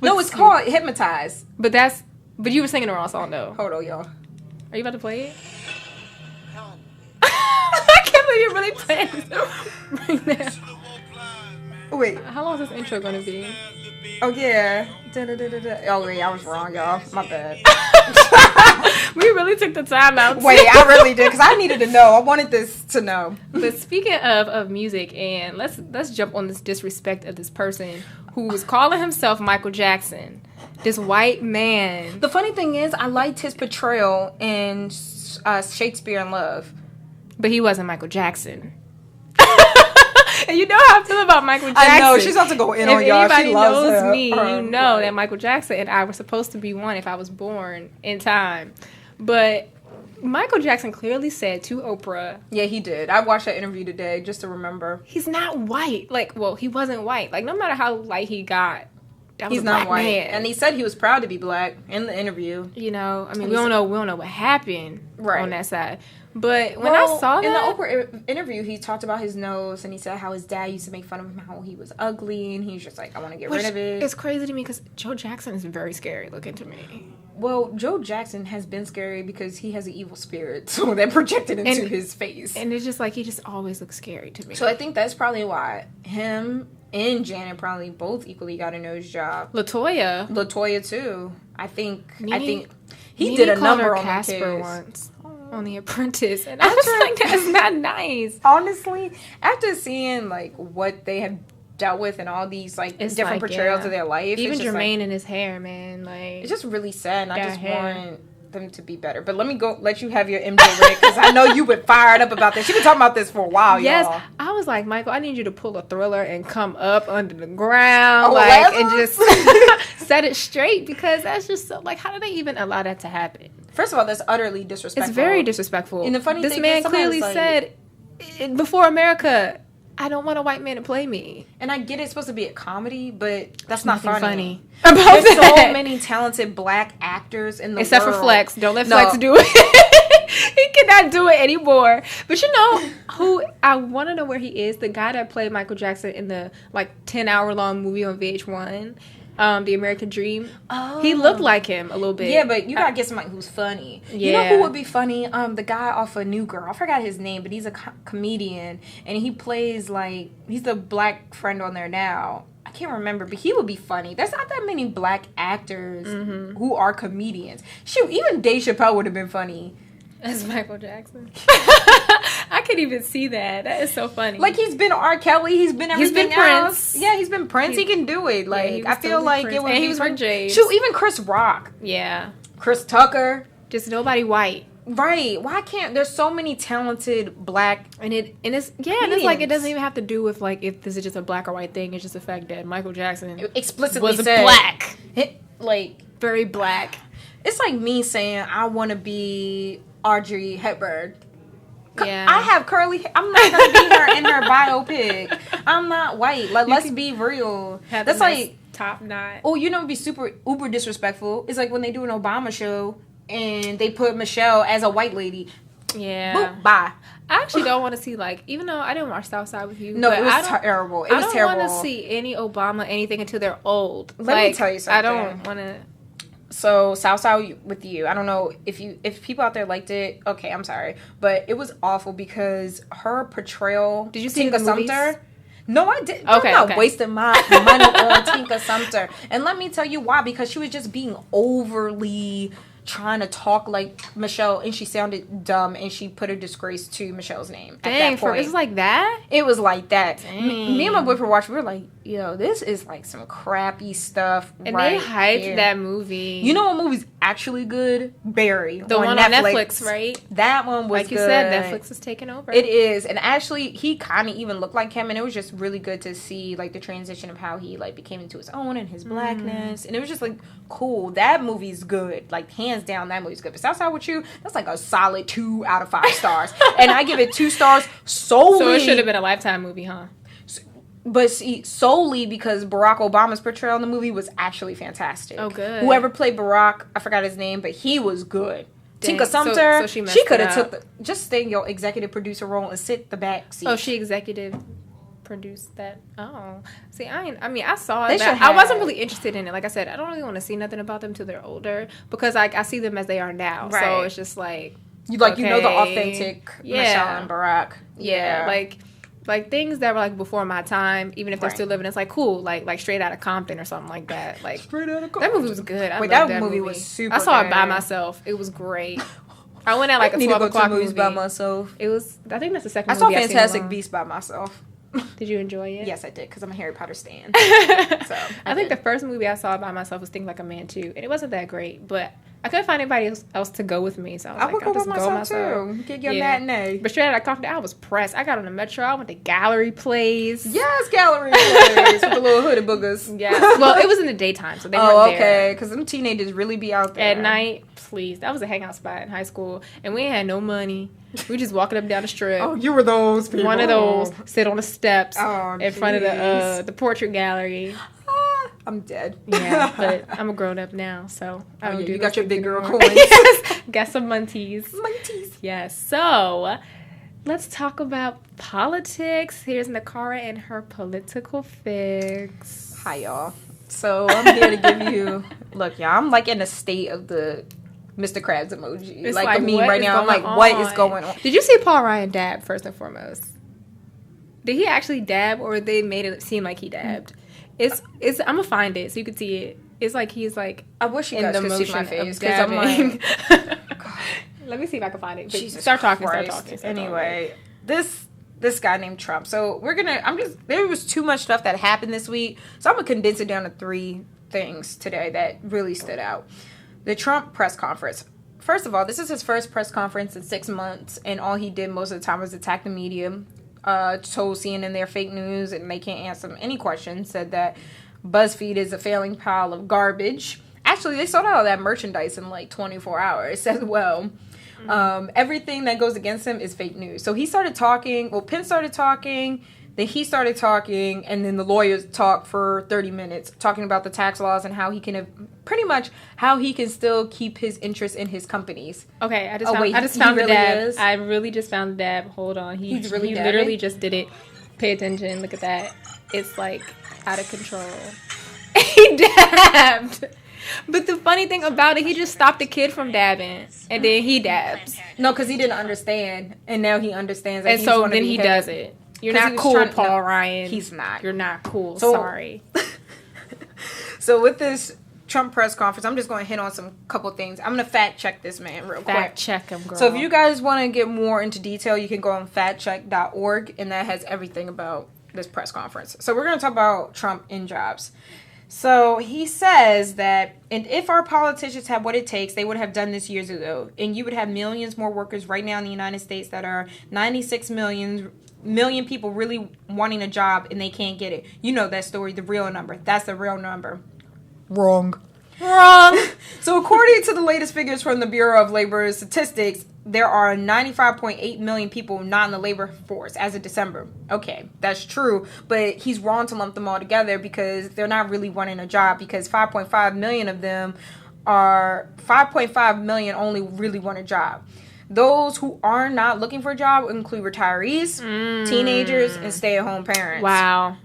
No, it's Snoop. called Hypnotize. but you were singing the wrong song though. Hold on, y'all. Are you about to play it? I can't believe you're really playing this right now. Wait. How long is this intro gonna be? Oh, yeah. Da-da-da-da-da. Oh, wait, I was wrong, y'all. My bad. We really took the time out. Wait, I really did, because I needed to know. I wanted this to know. But speaking of music, and let's jump on this disrespect of this person who was calling himself Michael Jackson, this white man. The funny thing is, I liked his portrayal in Shakespeare in Love. But he wasn't Michael Jackson. And you know how I feel about Michael Jackson. I know, she's about to go in on y'all. If She anybody loves knows her. me, you know that Michael Jackson and I were supposed to be one if I was born in time. But Michael Jackson clearly said to Oprah, Yeah, he did. I watched that interview today just to remember. he's not white. Like, well, he wasn't white. Like, no matter how light he got, that was He's a not black white. man. And he said he was proud to be black in the interview. You know, I mean, And we he don't know what happened Right. on that side. But when I saw that, in the Oprah interview, he talked about his nose and he said how his dad used to make fun of him, how he was ugly, and he's just like, I want to get rid of it. It's crazy to me because Joe Jackson is very scary looking to me. Well, Joe Jackson has been scary because he has an evil spirit, so that projected into his face. And it's just like, he just always looks scary to me. So I think that's probably why him and Janet probably both equally got a nose job. LaToya too. I think Nene he did a called her number on the Casper kids. once on The Apprentice, and I was like, that's not nice. Honestly, after seeing like what they have dealt with and all these like It's different like, portrayals yeah. of their life, Even it's just, Jermaine like, and his hair, man, like it's just really sad. And I got just hair. want them to be better. But let you have your MJ rant, because I know you've been fired up about this. You've been talking about this for a while, yes, y'all. I was like, Michael, I need you to pull a Thriller and come up under the ground, Oh, and just set it straight, because that's just so, like, how do they even allow that to happen? First of all, that's utterly disrespectful. It's very disrespectful. And the funny this thing man is, sometimes, clearly said, before America, I don't want a white man to play me. And I get it's supposed to be a comedy, but that's not funny. There's so many talented black actors in the Except world. for Flex. Don't let Flex do it. He cannot do it anymore. But you know who, I want to know where he is. The guy that played Michael Jackson in the 10-hour long movie on VH1. The American Dream. Oh. He looked like him a little bit. Yeah, but you gotta get somebody who's funny. Yeah. You know who would be funny? The guy off of New Girl. I forgot his name, but he's a comedian, and he plays he's the black friend on there now. I can't remember, but he would be funny. There's not that many black actors who are comedians. Shoot, even Dave Chappelle would have been funny. As Michael Jackson. I can't even see that. That is so funny. Like, he's been R. Kelly. He's been everything else. Prince. Yeah, he's been Prince. He can do it. Like, I feel like Prince. it would and be he was Rick James. Shoot, even Chris Rock. Yeah. Chris Tucker. Just nobody white. Right. Why can't there's so many talented black and it's like it doesn't even have to do with like if this is just a black or white thing. It's just the fact that Michael Jackson explicitly was said, black. Like, very black. It's like me saying I want to be Audrey Hepburn. Yeah. I have curly hair. I'm not gonna be her in her biopic. I'm not white. Like, let's be real. That's like top knot. Oh, you know, it'd be super uber disrespectful. It's like when they do an Obama show and they put Michelle as a white lady. Yeah. Boop, bye. I actually don't want to see, like, even though I didn't watch Southside with you. No, but it was terrible. It was terrible. I don't want to see any Obama anything until they're old. Let me tell you something. I don't want to. So Southside with you, I don't know if people out there liked it. Okay, I'm sorry, but it was awful because her portrayal. Did you see Tinka the movies? Sumter? No, I didn't. Okay, I'm not wasting my money on Tinka Sumter. And let me tell you why. Because she was just being overly trying to talk like Michelle, and she sounded dumb, and she put a disgrace to Michelle's name. Dang, at that point. it was like that? It was like that. Dang. Me and my boyfriend watched. We were like, yo, this is like some crappy stuff. And right they hyped here. that movie. You know what movie's actually good? Barry. The one on Netflix, right? That one was like you good. said, Netflix is taking over. It is. And actually, he kind of even looked like him, and it was just really good to see like the transition of how he like became into his own and his blackness. And it was just like cool. That movie's good. Like, hands down, that movie's good. But Southside with You, that's like a solid 2 out of 5 stars. And I give it 2 stars solely. So it should have been a Lifetime movie, huh? But see, solely because Barack Obama's portrayal in the movie was actually fantastic. Oh, good. Whoever played Barack, I forgot his name, but he was good. Dang. Tinka Sumter, So she could have up. took just stay in your executive producer role and sit the back seat. Oh, she executive produced that. Oh, see, I saw They that. should have- I wasn't really interested in it. Like I said, I don't really want to see nothing about them till they're older because like I see them as they are now. Right. So it's just like you know the okay. authentic Yeah. Michelle and Barack. Yeah, like things that were like before my time, even if they're still living, it's like cool, like Straight Outta Compton or something like that. Like Straight Outta Compton. That movie was good. I Wait, loved that movie was super I saw it by good. myself. It was great. I went at like a need 12 to go to o'clock movies movie. by myself. It was. I think that's the second. I saw movie I've seen Fantastic alone. Beasts by myself. Did you enjoy it? Yes, I did, because I'm a Harry Potter stan. So So I think the first movie I saw by myself was Think Like a Man too, and it wasn't that great, but I couldn't find anybody else to go with me, so I was I like, would I'll go just by go myself myself. too. Get your Yeah. matinee. But Straight Outta Compton, I was pressed. I got on the metro. I went to Gallery Plays. Yes, gallery plays with the little hooded boogers. Yeah. Well, it was in the daytime, so they weren't Oh, there. okay. Because them teenagers really be out there At night, please. That was a hangout spot in high school, and we ain't had no money. We were just walking up and down the strip. Oh, you were those people. One of those, sit on the steps Oh, in front of jeez. the portrait gallery. Ah, I'm dead. Yeah, but I'm a grown up now, so I don't do You those got your things big girl anymore. coins. Yes, got some munties. Munties. Yes, so let's talk about politics. Here's Nakara and her political fix. Hi, y'all. So I'm here to give you. Look, y'all. I'm like in a state of the Mr. Krabs emoji. It's like me what right is now. I'm going like, what is on? going on? Did you see Paul Ryan dab first and foremost? Did he actually dab, or they made it seem like he dabbed? It's. I'm gonna find it so you can see it. It's like he's like. I wish you in guys the could see my motion face of because I'm dabbing. like, Let me see if I can find it. But Jesus start talking. Christ. Start talking. Anyway, this guy named Trump. So there was too much stuff that happened this week, so I'm gonna condense it down to 3 things today that really stood out. The Trump press conference. first of all, this is his first press conference in 6 months, and all he did most of the time was attack the media, told CNN they're fake news and they can't answer him any questions, said that BuzzFeed is a failing pile of garbage. Actually, they sold out all that merchandise in like 24 hours as well. Everything that goes against him is fake news. So he started talking. Well, Pence started talking. Then he started talking. And then the lawyers talked for 30 minutes talking about the tax laws and how he can pretty much how he can still keep his interest in his companies. Okay, I just found the dab. I really just found the dab. Hold on. He literally just did it. Pay attention. Look at that. It's like out of control. He dabbed. But the funny thing about it, he just stopped the kid from dabbing, and then he dabs. No, because he didn't understand, and now he understands. And so then he does it. You're not cool, Paul Ryan. He's not. You're not cool. Sorry. So with this Trump press conference, I'm just going to hit on some couple things. I'm going to fact check this man real quick. Fact check him, girl. So if you guys want to get more into detail, you can go on factcheck.org, and that has everything about this press conference. So we're going to talk about Trump in jobs. So he says that, and if our politicians had what it takes, they would have done this years ago. And you would have millions more workers right now in the United States that are 96 million people really wanting a job and they can't get it. You know that story, the real number. That's the real number. Wrong. So according to the latest figures from the Bureau of Labor Statistics, there are 95.8 million people not in the labor force as of December. Okay, that's true, but he's wrong to lump them all together because they're not really wanting a job, because 5.5 million of them are 5.5 million only really want a job. Those who are not looking for a job include retirees, teenagers, and stay-at-home parents. Wow.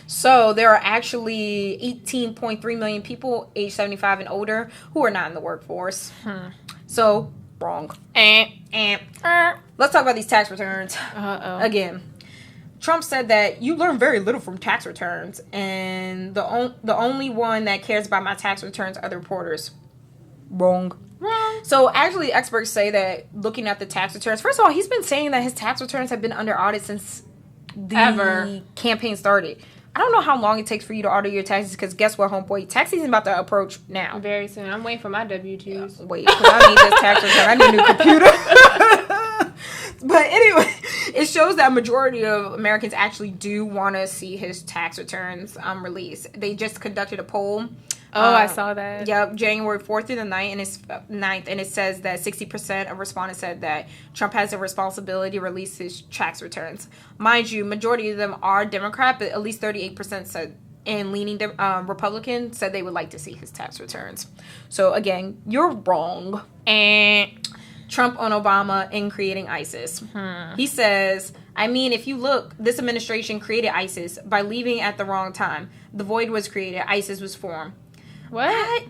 So there are actually 18.3 million people age 75 and older who are not in the workforce. So wrong. Let's talk about these tax returns. Again, Trump said that you learn very little from tax returns, and the only one that cares about my tax returns are the reporters. Wrong. So actually, experts say that looking at the tax returns, first of all, he's been saying that his tax returns have been under audit since the campaign started. I don't know how long it takes for you to audit your taxes, because guess what, homeboy? Tax season is about to approach now. Very soon. I'm waiting for my W-2s. Wait, because I need this tax return. I need a new computer. But anyway, it shows that a majority of Americans actually do want to see his tax returns released. They just conducted a poll. I saw that. Yep, January 4th through the 9th, and it says that 60% of respondents said that Trump has a responsibility to release his tax returns. Mind you, majority of them are Democrat, but at least 38% said, and leaning Republican said they would like to see his tax returns. So again, you're wrong. Trump on Obama in creating ISIS. He says, I mean, if you look, this administration created ISIS by leaving at the wrong time. The void was created. ISIS was formed. What?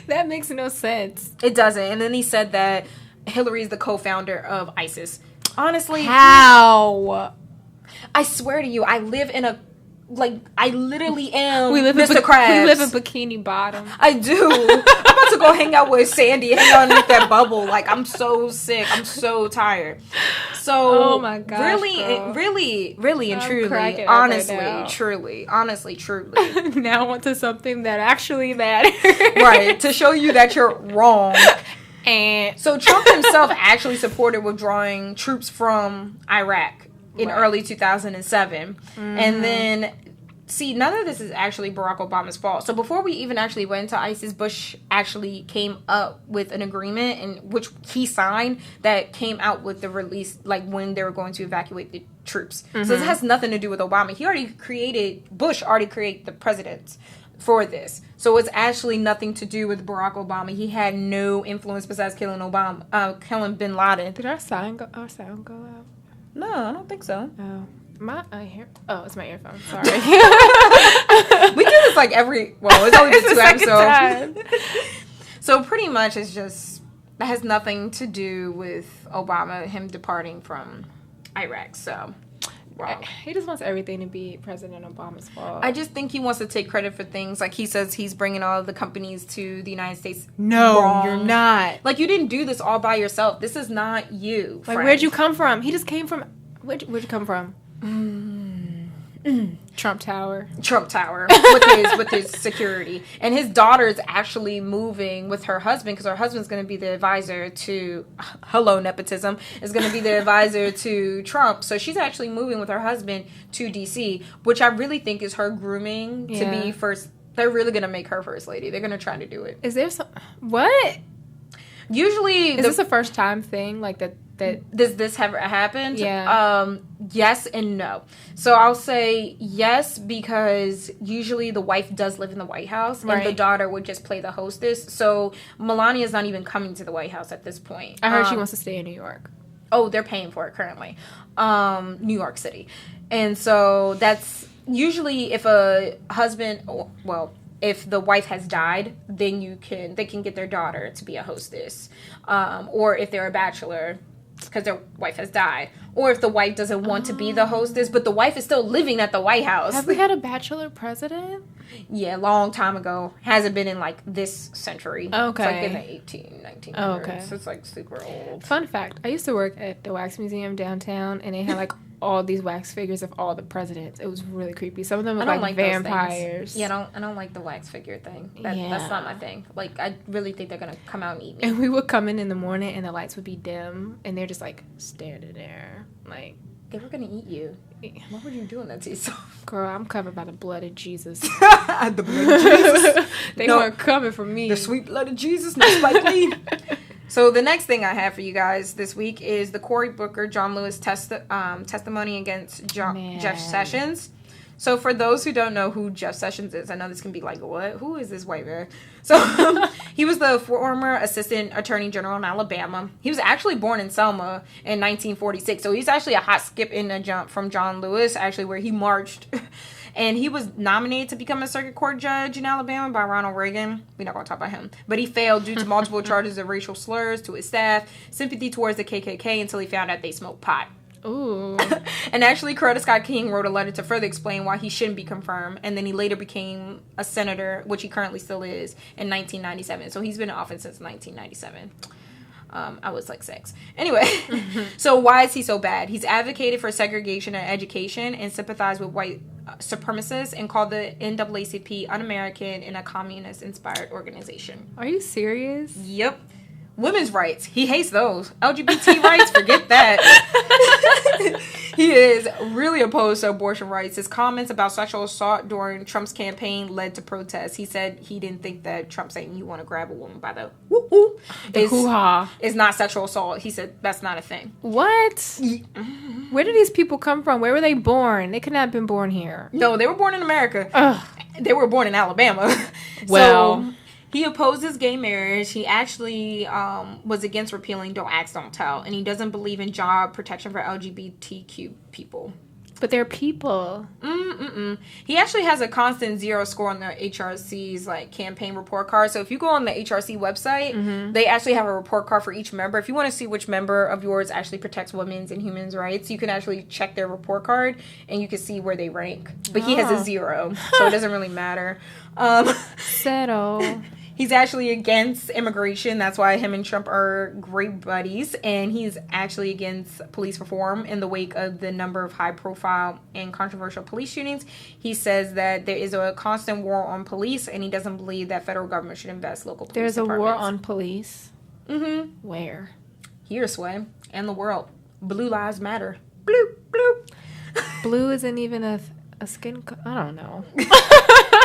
That makes no sense. It doesn't. And then he said that Hillary is the co-founder of ISIS. Honestly. How? I swear to you, I live in a, I literally am we live Mr. Krabs. We live in Bikini Bottom. I do. I'm about to go hang out with Sandy, hang out underneath that bubble. I'm so sick. I'm so tired. So, oh my gosh, really and truly, honestly, truly. Now onto something that actually matters. Right, to show you that you're wrong. And so Trump himself actually supported withdrawing troops from Iraq in early 2007. And then, see, none of this is actually Barack Obama's fault. So before we even actually went into ISIS, Bush actually came up with an agreement in which he signed that came out with the release, when they were going to evacuate the troops. So this has nothing to do with Obama. Bush already created the presidents for this. So it's actually nothing to do with Barack Obama. He had no influence besides killing bin Laden. Did our sound go out? No, I don't think so. Oh. It's my earphone. Sorry. We do this it's only been 2 episodes. So pretty much it's just, that has nothing to do with Obama, him departing from Iraq. So, wrong. He just wants everything to be President Obama's fault. I just think he wants to take credit for things. He says he's bringing all of the companies to the United States. No, wrong. You're not. You didn't do this all by yourself. This is not you. Where'd you come from? He just came from... Where'd you come from? Trump Tower with his security. And his daughter's actually moving with her husband because her husband's going to be the advisor to, hello nepotism, is going to be the advisor to Trump. So she's actually moving with her husband to DC, which I really think is her grooming to be first. They're really going to make her first lady. They're going to try to do it. Is there some... What? Usually... Is this a first time thing? Like that... Does this ever happened? Yeah. Yes and no. So I'll say yes because usually the wife does live in the White House and the daughter would just play the hostess. So Melania's not even coming to the White House at this point. I heard she wants to stay in New York. Oh, they're paying for it currently. New York City. And so that's usually if a husband, well, if the wife has died, then they can get their daughter to be a hostess. Or if they're a bachelor, because their wife has died. Or if the wife doesn't want to be the hostess, but the wife is still living at the White House. Have we had a bachelor president? Yeah, long time ago. Hasn't been in, like, this century. Okay. It's, like, in the 1900s. Oh, okay. So it's, like, super old. Fun fact. I used to work at the Wax Museum downtown, and they had, like, all these wax figures of all the presidents. It was really creepy. Some of them look like vampires. Yeah, I don't like the wax figure thing. That's not my thing. Like, I really think they're going to come out and eat me. And we would come in the morning, and the lights would be dim, and they're just, like, standing there. Like... They were going to eat you. What were you doing that to yourself? Girl, I'm covered by the blood of Jesus. The blood of Jesus? They weren't coming for me. The sweet blood of Jesus, no Spike Lee. So the next thing I have for you guys this week is the Cory Booker, John Lewis testimony against Jeff Sessions. So for those who don't know who Jeff Sessions is, I know this can be like, what? Who is this white man? So he was the former assistant attorney general in Alabama. He was actually born in Selma in 1946. So he's actually a hot skip in the jump from John Lewis, actually, where he marched. And he was nominated to become a circuit court judge in Alabama by Ronald Reagan. We're not going to talk about him. But he failed due to multiple charges of racial slurs to his staff, sympathy towards the KKK, until he found out they smoked pot. Ooh. And actually, Coretta Scott King wrote a letter to further explain why he shouldn't be confirmed. And then he later became a senator, which he currently still is, in 1997. So he's been in office since 1997. I was like 6. Anyway, so why is he so bad? He's advocated for segregation in education and sympathized with white supremacists and called the NAACP un-American and a communist-inspired organization. Are you serious? Yep. Women's rights. He hates those. LGBT rights, forget that. He is really opposed to abortion rights. His comments about sexual assault during Trump's campaign led to protests. He said he didn't think that Trump saying you want to grab a woman by the woo-hoo is not sexual assault. He said that's not a thing. What? Where did these people come from? Where were they born? They could not have been born here. No, they were born in America. Ugh. They were born in Alabama. Well... So, he opposes gay marriage. He actually was against repealing Don't Ask, Don't Tell. And he doesn't believe in job protection for LGBTQ people. But they're people. He actually has a constant 0 score on the HRC's like campaign report card. So if you go on the HRC website, they actually have a report card for each member. If you want to see which member of yours actually protects women's and human rights, you can actually check their report card and you can see where they rank. But he has a 0, so it doesn't really matter. Settle. He's actually against immigration. That's why him and Trump are great buddies. And he's actually against police reform in the wake of the number of high-profile and controversial police shootings. He says that there is a constant war on police, and he doesn't believe that federal government should invest local police There's a departments. war on police? Mm-hmm. Where? Here, Sway. And the world. Blue lives matter. Bloop, bloop. Blue isn't even a skin color. I don't know.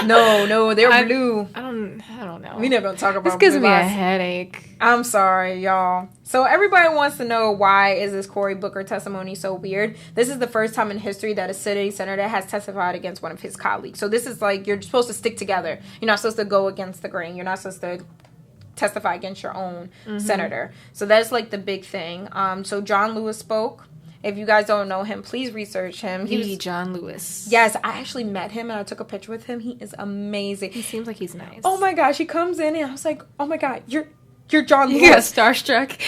No, they're blue. I don't know. We're not going to talk about this gives blue me lives. a headache. I'm sorry, y'all. So everybody wants to know, why is this Cory Booker testimony so weird? This is the first time in history that a sitting senator has testified against one of his colleagues. So this is like, you're supposed to stick together. You're not supposed to go against the grain. You're not supposed to testify against your own senator. So that's like the big thing. So John Lewis spoke. If you guys don't know him, please research him. John Lewis. Yes, I actually met him and I took a picture with him. He is amazing. He seems like he's nice. Oh my gosh, he comes in and I was like, oh my God, you're John Lewis. You got starstruck.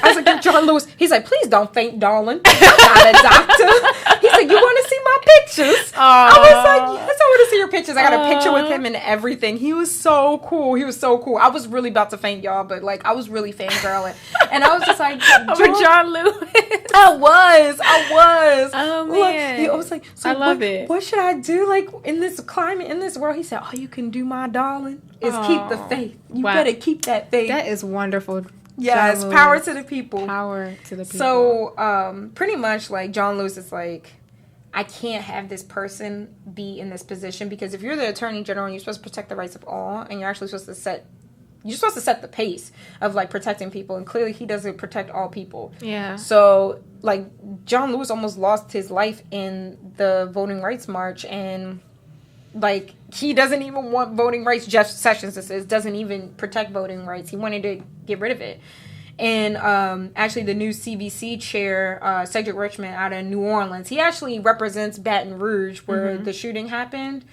I was like, you're John Lewis. He's like, please don't faint, darling. I'm not a doctor. He's like, like, you want to see my pictures? I was like, yes, I want to see your pictures. I got a picture with him and everything. He was so cool. I was really about to faint, y'all, but like, I was really fangirling. And I was just like, John Lewis. I was. Oh, man. Like, I was like, so I love it. What should I do, like, in this climate, in this world? He said, all you can do, my darling, is keep the faith. You better keep that faith. That is wonderful. Yes, power to the people. Power to the people. So, pretty much, like, John Lewis is like, I can't have this person be in this position, because if you're the attorney general and you're supposed to protect the rights of all, and you're actually supposed to set the pace of, like, protecting people, and clearly he doesn't protect all people. Yeah. So, like, John Lewis almost lost his life in the voting rights march, and, like, he doesn't even want voting rights. Jeff Sessions doesn't even protect voting rights. He wanted to get rid of it. And actually, the new CBC chair, Cedric Richmond, out of New Orleans, he actually represents Baton Rouge, where the shooting happened.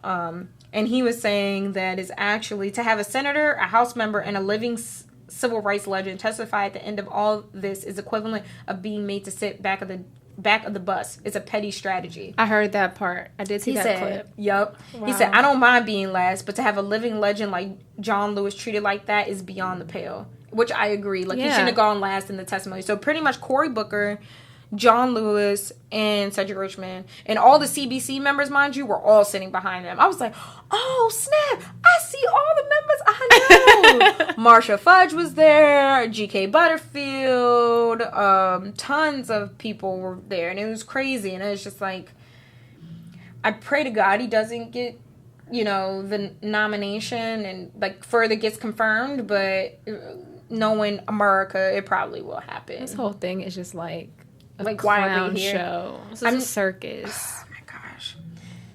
And he was saying that it's actually to have a senator, a House member, and a living civil rights legend testify at the end of all this is equivalent of being made to sit back of the bus. It's a petty strategy. I heard that part. I did see that clip. Yep. Wow. He said, I don't mind being last, but to have a living legend like John Lewis treated like that is beyond the pale. Which I agree. Like, he shouldn't have gone last in the testimony. So pretty much Cory Booker, John Lewis, and Cedric Richmond, and all the CBC members, mind you, were all sitting behind them. I was like, oh, snap. I see all the members I know. Marsha Fudge was there. G.K. Butterfield. Tons of people were there. And it was crazy. And it was just like, I pray to God he doesn't get, the nomination and, like, further gets confirmed. But knowing America, it probably will happen. This whole thing is just like a why are clown we here? show. This is a circus. Oh my gosh.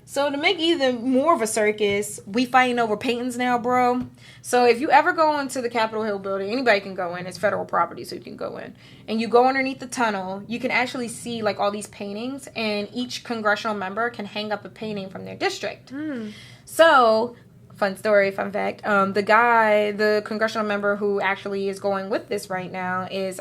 So to make even more of a circus, we fighting over paintings now, bro. So if you ever go into the Capitol Hill building, anybody can go in. It's federal property, so you can go in. And you go underneath the tunnel, you can actually see, like, all these paintings, and each congressional member can hang up a painting from their district. So, fun story, fun fact, the congressional member who actually is going with this right now is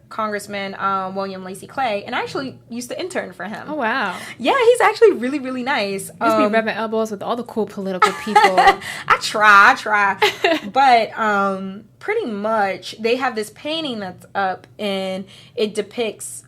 Congressman William Lacey Clay, and I actually used to intern for him. Oh, wow. Yeah, he's actually really, really nice. You just be rubbing elbows with all the cool political people. I try. But pretty much, they have this painting that's up, and it depicts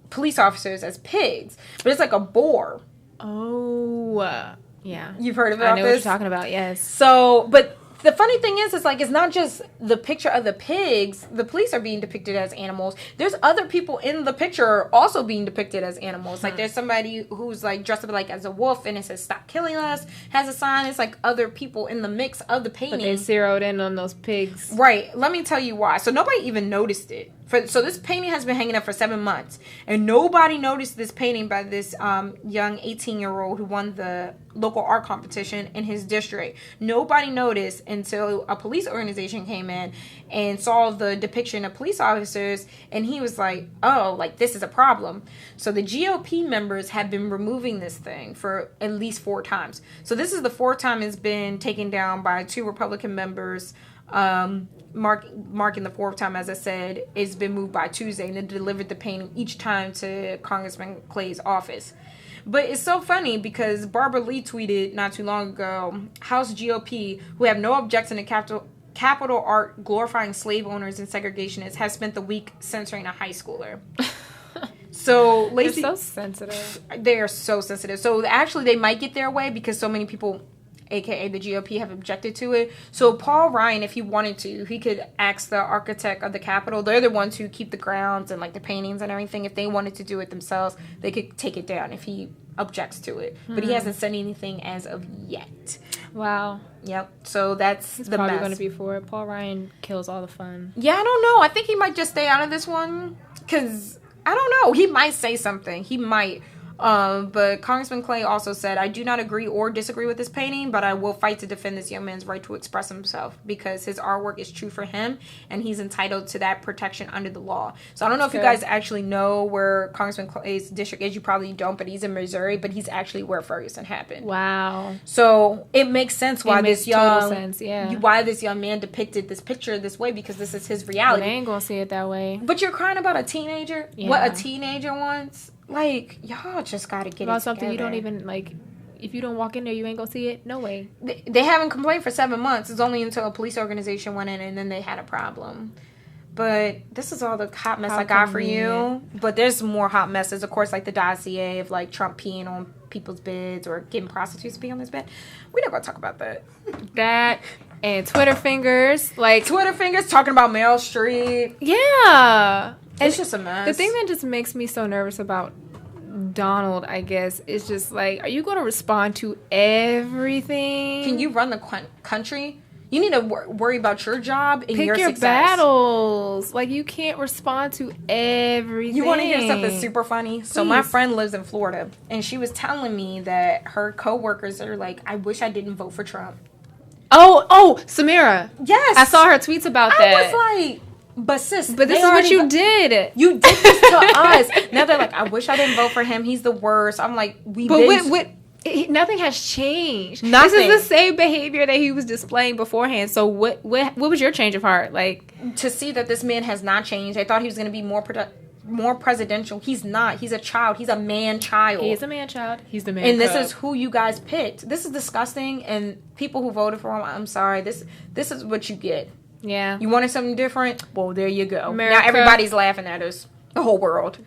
police officers as pigs, but it's like a boar. Oh, yeah. You've heard about this? I know what you're talking about, yes. So, but the funny thing is, it's like, it's not just the picture of the pigs. The police are being depicted as animals. There's other people in the picture also being depicted as animals. Like, there's somebody who's, like, dressed up, like, as a wolf, and it says, "Stop killing us," has a sign. It's, like, other people in the mix of the painting. But they zeroed in on those pigs. Right. Let me tell you why. So, nobody even noticed it. So this painting has been hanging up for 7 months, and nobody noticed this painting by this young 18-year-old who won the local art competition in his district. Nobody noticed until a police organization came in and saw the depiction of police officers, and he was like, oh, like, this is a problem. So the GOP members have been removing this thing for at least 4 times. So this is the 4th time it's been taken down by 2 Republican members. Marking the 4th time, as I said, it's been moved by Tuesday, and they delivered the painting each time to Congressman Clay's office. But it's so funny because Barbara Lee tweeted not too long ago, House GOP, who have no objection to capital art glorifying slave owners and segregationists, have spent the week censoring a high schooler. So Lacey, they're so sensitive. They are so sensitive. So actually, they might get their way because so many people, aka the GOP, have objected to it. So Paul Ryan, if he wanted to, he could ask the architect of the Capitol. They're the ones who keep the grounds and, like, the paintings and everything. If they wanted to do it themselves, they could take it down if he objects to it. But he hasn't said anything as of yet. Wow. Yep. So that's He's the probably mess. going to be for it. Paul Ryan kills all the fun. Yeah, I don't know. I think he might just stay out of this one because, I don't know. He might say something. He might. But Congressman Clay also said, I do not agree or disagree with this painting, but I will fight to defend this young man's right to express himself because his artwork is true for him and he's entitled to that protection under the law. So I don't know if you guys actually know where Congressman Clay's district is. You probably don't, but he's in Missouri, but he's actually where Ferguson happened. Wow. So it makes sense why this young why this young man depicted this picture this way, because this is his reality. Well, they ain't gonna see it that way. But you're crying about a teenager? Yeah. What a teenager wants? Like, y'all just gotta get about it something you together. don't even, like, if you don't walk in there, you ain't gonna see it? No way. They haven't complained for 7 months. It's only until a police organization went in and then they had a problem. But this is all the hot mess I got for you. But there's more hot messes. Of course, like the dossier of, like, Trump peeing on people's beds or getting prostitutes to pee on his bed. We're not going to talk about that. That and Twitter fingers. Like, Twitter fingers talking about Meryl Streep. yeah. It's just a mess. The thing that just makes me so nervous about Donald, I guess, is just like, are you going to respond to everything? Can you run the country? You need to worry about your job and Pick your your success. battles. Like, you can't respond to everything. You want to hear something super funny? Please. So my friend lives in Florida, and she was telling me that her coworkers are like, I wish I didn't vote for Trump. Oh, Samira. Yes. I saw her tweets about that. I was like, but sis, but this is what you did. You did this to us. Now they're like, I wish I didn't vote for him. He's the worst. I'm like, nothing has changed. Nothing. This is the same behavior that he was displaying beforehand. So what was your change of heart? Like, to see that this man has not changed. I thought he was going to be more presidential. He's not. He's a child. He's a man-child. He is a man-child. He's the man. And this is who you guys picked. This is disgusting. And people who voted for him, I'm sorry. This is what you get. Yeah. You wanted something different? Well, there you go. America. Now everybody's laughing at us. The whole world.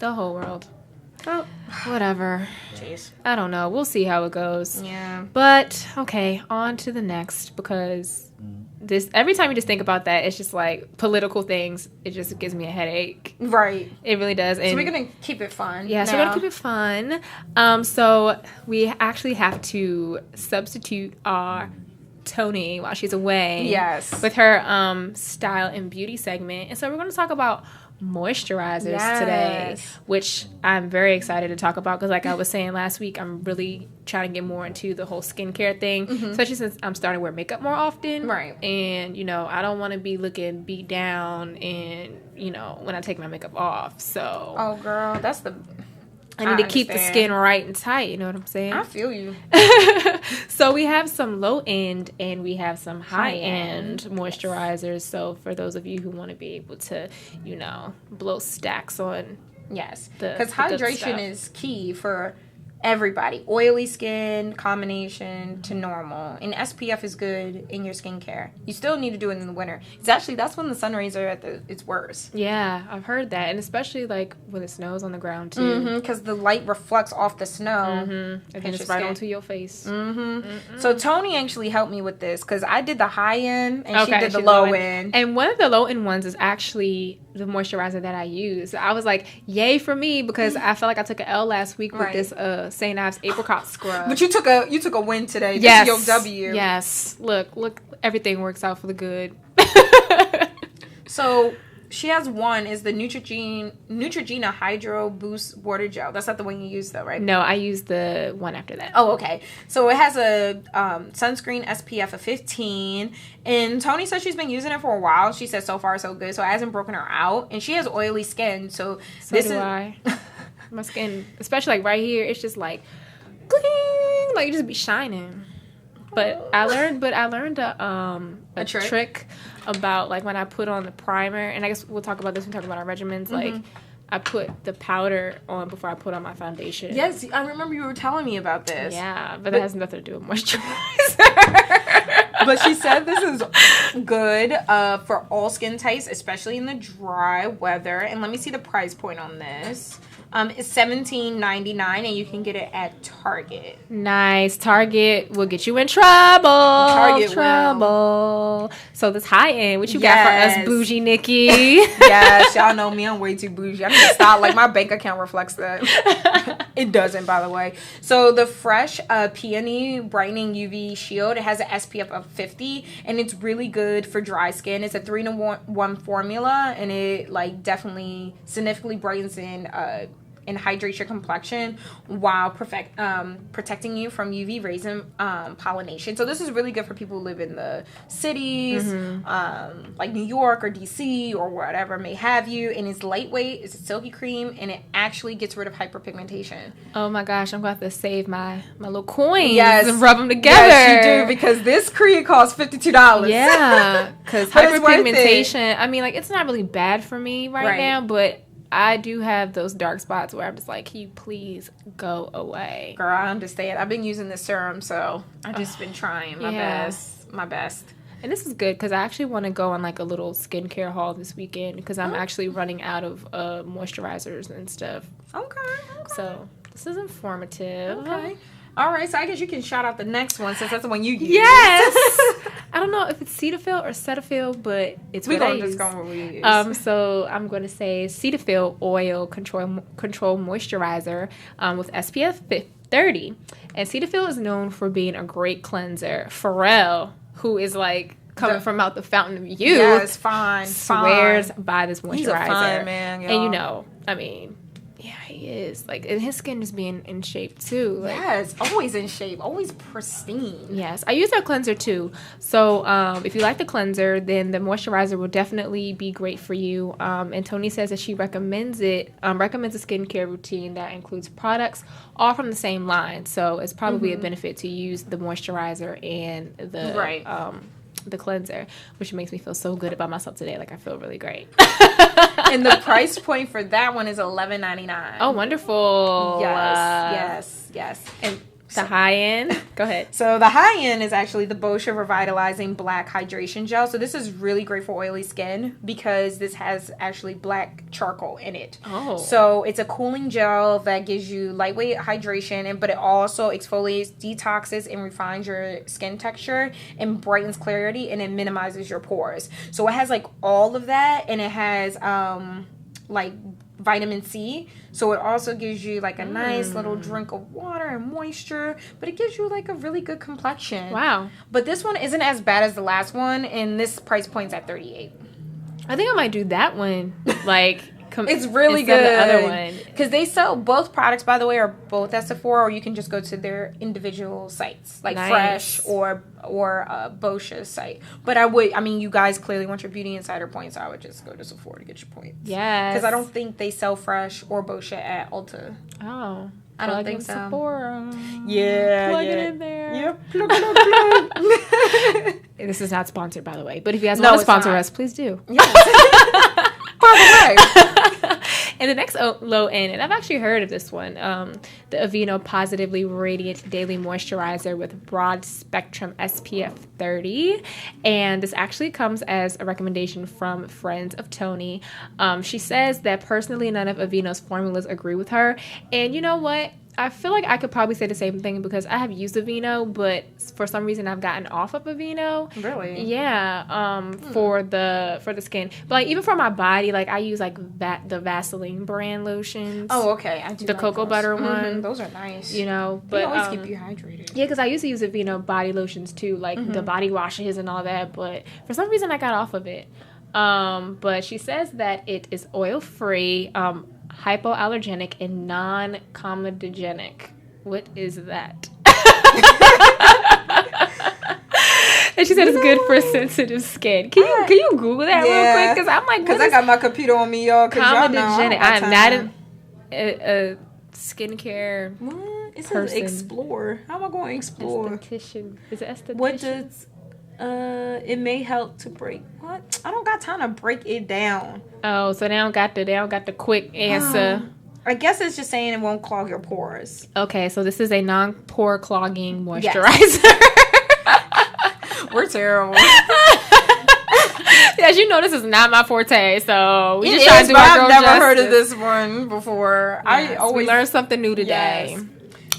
Oh, whatever. Jeez. I don't know. We'll see how it goes. Yeah. But, okay, on to the next, because every time you just think about that, it's just like political things. It just gives me a headache. Right. It really does. And so we're going to keep it fun. Yeah, so we're going to keep it fun. So we actually have to substitute our Tony while she's away. Yes. With her style and beauty segment. And so we're going to talk about moisturizers today, which I'm very excited to talk about because, like I was saying last week, I'm really trying to get more into the whole skincare thing, especially since I'm starting to wear makeup more often. Right. And, I don't want to be looking beat down and, when I take my makeup off. So. Oh, girl, that's I need to keep the skin right and tight, you know what I'm saying? I feel you. So we have some low-end and we have some high-end moisturizers. So for those of you who want to be able to, blow stacks on. Yes, because hydration is key for everybody. Oily skin combination to normal. And SPF is good in your skincare. You still need to do it in the winter. That's when the sun rays are at its worst. Yeah, I've heard that. And especially like when it snows on the ground too. Because the light reflects off the snow. And then it's right onto your face. So Tony actually helped me with this because I did the high end and she did the low end. And one of the low end ones is actually the moisturizer that I use. I was like, yay for me, because I felt like I took an L last week with this St. Ives apricot scrub. But you took a win today. Yes. This is your W. Yes. Look, everything works out for the good. So she has one is the Neutrogena Hydro Boost Water Gel. That's not the one you use though, right? No, I use the one after that. Oh, okay. So it has a sunscreen SPF of 15. And Tony said she's been using it for a while. She said so far so good. So it hasn't broken her out. And she has oily skin. So this do I. My skin, especially like right here, it's just like, gling, like you just be shining. But I learned a trick about like when I put on the primer, and I guess we'll talk about this when we talk about our regimens. Like I put the powder on before I put on my foundation. Yes, I remember you were telling me about this. Yeah, but that has nothing to do with moisturizer. But she said this is good for all skin types, especially in the dry weather. And let me see the price point on this. It's $17.99, and you can get it at Target. Nice. Target will get you in trouble. Trouble. So this high end, what you got for us, bougie Nikki? Yes, y'all know me. I'm way too bougie. I need to stop. Like, my bank account reflects that. It doesn't, by the way. So the Fresh Peony Brightening UV Shield, it has an SPF of 50, and it's really good for dry skin. It's a 3-in-1 formula, and it like definitely significantly brightens and hydrates your complexion while protecting you from UV rays and pollination. So this is really good for people who live in the cities, like New York or DC or whatever may have you. And it's lightweight, it's a silky cream, and it actually gets rid of hyperpigmentation. Oh my gosh, I'm going to have to save my little coins and rub them together. Yes, you do, because this cream costs $52. Yeah, because hyperpigmentation, I mean, like, it's not really bad for me right now, but I do have those dark spots where I'm just like, can you please go away? Girl, I understand. I've been using the serum, so I've just been trying my best. And this is good because I actually want to go on like a little skincare haul this weekend because I'm actually running out of moisturizers and stuff. Okay. So this is informative. Okay. All right, so I guess you can shout out the next one since that's the one you use. Yes. I don't know if it's Cetaphil or Cetaphil, but it's what I use. Just go with what we use. So I'm going to say Cetaphil Oil Control Moisturizer with SPF 30. And Cetaphil is known for being a great cleanser. Pharrell, who is like coming from out the fountain of youth, yes, fine, swears by this moisturizer. He's a fine man, y'all. And you know, I mean, yeah, he is. Like, and his skin is being in shape too. Like, yes, always in shape, always pristine. Yes, I use our cleanser too. So if you like the cleanser, then the moisturizer will definitely be great for you. And Tony says that she recommends it. Recommends a skincare routine that includes products all from the same line. So it's probably a benefit to use the moisturizer and the cleanser, which makes me feel so good about myself today. Like, I feel really great. And the price point for that one is $11.99. Oh, wonderful. Yes. And the high end? Go ahead. So the high end is actually the Boscia Revitalizing Black Hydration Gel. So this is really great for oily skin because this has actually black charcoal in it. Oh. So it's a cooling gel that gives you lightweight hydration, but it also exfoliates, detoxes, and refines your skin texture and brightens clarity, and it minimizes your pores. So it has like all of that, and it has like vitamin C, so it also gives you like a nice little drink of water and moisture, but it gives you like a really good complexion. Wow. But this one isn't as bad as the last one, and this price point's at $38. I think I might do that one. Like, it's really good. The other one, because they sell both products, by the way, are both at Sephora, or you can just go to their individual sites, like Fresh or Boscia's site. But you guys clearly want your Beauty Insider points, so I would just go to Sephora to get your points. Yes. Because I don't think they sell Fresh or Boscia at Ulta. Oh. I don't think so. Sephora. Yeah. Plug it in there. Yep. Plug. This is not sponsored, by the way. But if you guys want to sponsor us, please do. Yes. By the way. And the next low end, and I've actually heard of this one, the Aveeno Positively Radiant Daily Moisturizer with Broad Spectrum SPF 30. And this actually comes as a recommendation from friends of Tony. She says that personally none of Aveeno's formulas agree with her. And you know what? I feel like I could probably say the same thing because I have used Aveeno, but for some reason I've gotten off of Aveeno. Really? Yeah. For the skin, but like even for my body, like I use like the Vaseline brand lotions. Oh, okay. I do the like cocoa those. butter one. Those are nice. You know, but they always keep you hydrated. Yeah, because I used to use Aveeno body lotions too, like the body washes and all that. But for some reason I got off of it. But she says that it is oil free, hypoallergenic, and non-comedogenic. What is that? And she said it's good for sensitive skin. Can you Google that real quick? Because I'm like, because I got my computer on me, y'all. Comedogenic. I'm not a skincare. What? It person. says explore. How am I going to explore? Esthetician. Is it esthetician? What does? It may help to break. What? I don't got time to break it down. Oh, so they don't got the quick answer. I guess it's just saying it won't clog your pores. Okay, so this is a non-pore clogging moisturizer. Yes. We're terrible. As you know, this is not my forte, so we just try to do our girl I've never heard of this one before. Yes, I always learn something new today. Yes.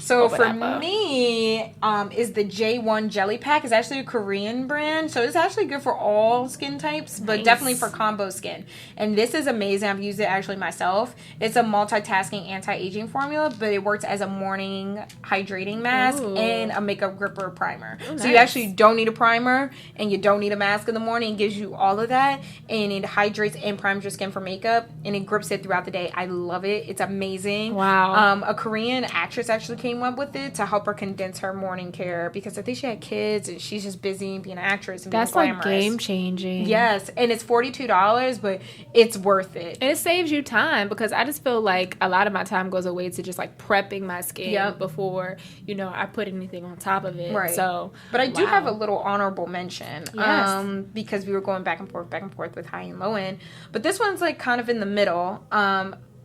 So for me, is the J1 Jelly Pack. It's actually a Korean brand. So it's actually good for all skin types, but definitely for combo skin. And this is amazing. I've used it actually myself. It's a multitasking anti-aging formula, but it works as a morning hydrating mask and a makeup gripper primer. Ooh, so you actually don't need a primer and you don't need a mask in the morning. It gives you all of that, and it hydrates and primes your skin for makeup, and it grips it throughout the day. I love it. It's amazing. Wow. A Korean actress actually came Tracey went with it to help her condense her morning care because I think she had kids and she's just busy being an actress and That's being like glamorous. game changing. Yes, and it's $42, but it's worth it. And it saves you time because I just feel like a lot of my time goes away to just like prepping my skin before, you know, I put anything on top of it. Right. So, but I do have a little honorable mention. Yes. Because we were going back and forth with high and low end. But this one's like kind of in the middle.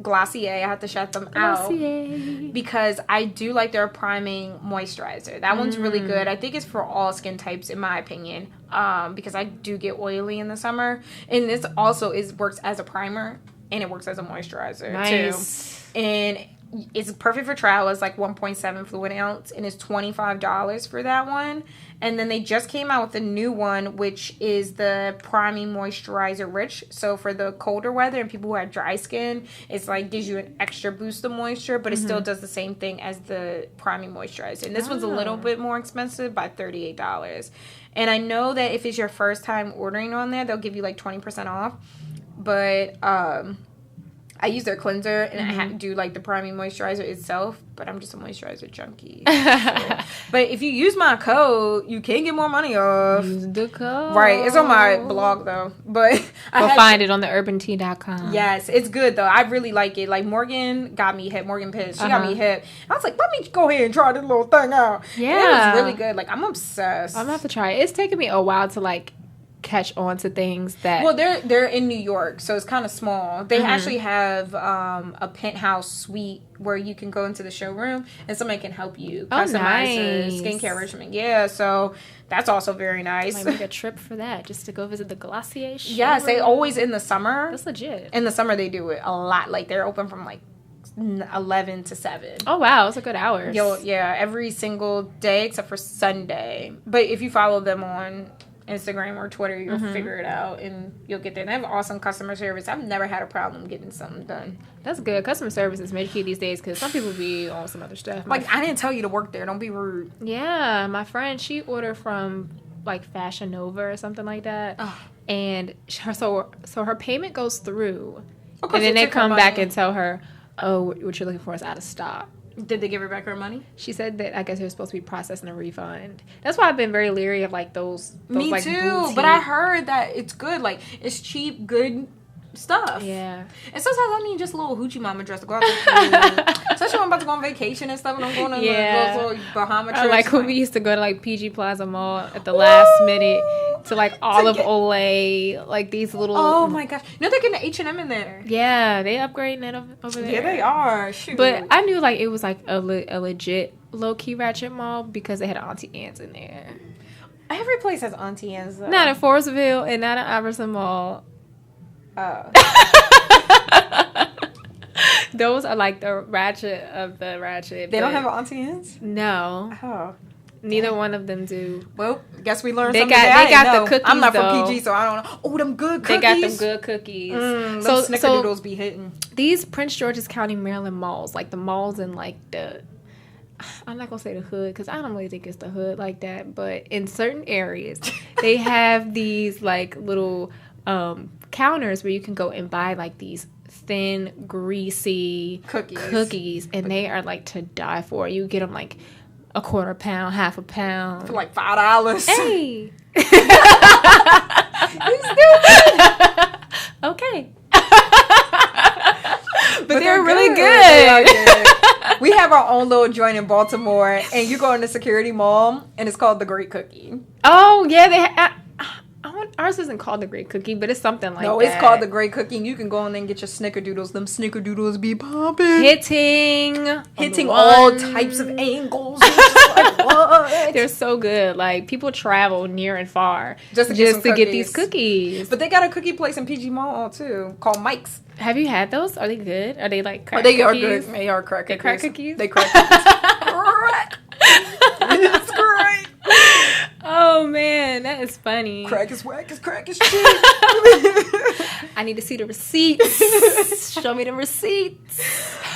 Glossier, I have to shout them out because I do like their priming moisturizer. That one's really good. I think it's for all skin types in my opinion, because I do get oily in the summer, and this also works as a primer and it works as a moisturizer too. And it's perfect for trial. It's like 1.7 fluid ounce and it's $25 for that one. And then they just came out with a new one, which is the priming moisturizer rich. So for the colder weather and people who have dry skin, it's like gives you an extra boost of moisture, but it still does the same thing as the priming moisturizer. And this one's a little bit more expensive by $38. And I know that if it's your first time ordering on there, they'll give you like 20% off. But I use their cleanser and I do like the priming moisturizer itself, but I'm just a moisturizer junkie. So. But if you use my code, you can get more money off. Use the code. Right. It's on my blog though. But I'll find it on the urbantea.com. Yes, it's good though. I really like it. Like Morgan got me hip. Morgan Pitts, she got me hip. I was like, let me go ahead and try this little thing out. Yeah. And it was really good. Like I'm obsessed. I'm gonna have to try it. It's taken me a while to like catch on to things that... Well, they're in New York, so it's kind of small. They actually have a penthouse suite where you can go into the showroom and somebody can help you customize the skincare regimen. Yeah, so that's also very nice. Might make a trip for that, just to go visit the Glossier showroom. Yes, they always in the summer. That's legit. In the summer, they do it a lot. Like, they're open from, like, 11 to 7. Oh, wow. Those are good hours. Yeah, every single day except for Sunday. But if you follow them on Instagram or Twitter, you'll figure it out and you'll get there. They have awesome customer service. I've never had a problem getting something done. That's good. Customer service is major key these days because some people be on some other stuff. Like, I didn't tell you to work there. Don't be rude. Yeah, my friend, she ordered from like Fashion Nova or something like that. Oh. And so her payment goes through. And then they come back and tell her, oh, what you're looking for is out of stock. Did they give her back her money? She said that I guess they were supposed to be processing a refund. That's why I've been very leery of like those Me like, too, boutique. but I heard that it's good. Like, it's cheap, good stuff. Yeah. And sometimes I need just a little hoochie mama dress to go out there. Especially when I'm about to go on vacation and stuff and I'm going on those little Bahama trips. Like when we used to go to like PG Plaza Mall at the last minute to like Olive Olay, like these little... Oh my gosh. You know they're getting H&M in there. Yeah, they upgrading it over there. Yeah, they are. Shoot. But I knew like it was like a legit low-key ratchet mall because they had Auntie Anne's in there. Every place has Auntie Anne's though. Not in Forestville and not in Iverson Mall. Oh. Those are like the ratchet of the ratchet. They don't have an Auntie Anne's? No. Oh. Neither one of them do. Well, guess we learned they something got, today. They got the cookies, I'm not though. from PG, so I don't know. Oh, them good cookies. They got them good cookies. So snickerdoodles be hitting. These Prince George's County, Maryland malls, like the malls in like the... I'm not going to say the hood because I don't really think it's the hood like that. But in certain areas, they have these like little counters where you can go and buy like these thin, greasy cookies. And they are like to die for. You get them like a quarter pound, half a pound. For like $5. Hey! You stupid! Okay. But they're really good. They are good. We have our own little joint in Baltimore, and you go in the Security Mall, and it's called the Great Cookie. Oh, yeah. Ours isn't called the Great Cookie, but it's something like that. No, it's called the Great Cookie. You can go in there and get your snickerdoodles. Them snickerdoodles be popping. Hitting all types of angles. Like, what? They're so good. Like, people travel near and far just to get these cookies. But they got a cookie place in PG Mall, too, called Mike's. Have you had those? Are they good? Are they like crack cookies? They are good. They are crack cookies. They crack cookies? They crack cookies. It's great. Oh, man. That is funny. Crack is whack is crack is cheap. I need to see the receipts. Show me the receipts.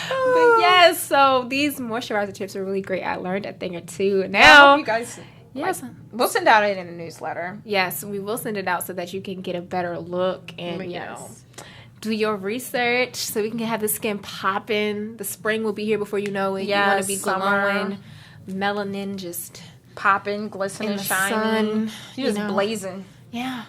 But yes, so these moisturizer tips are really great. I learned a thing or two. Now, I hope you guys... Yes. We'll send out it in a newsletter. Yes, we will send it out so that you can get a better look and, you know, do your research so we can have the skin popping. The spring will be here before you know it. Yes, you want to be summer. glowing, melanin just Popping, glistening, in the shining. sun. You're just blazing. Yeah.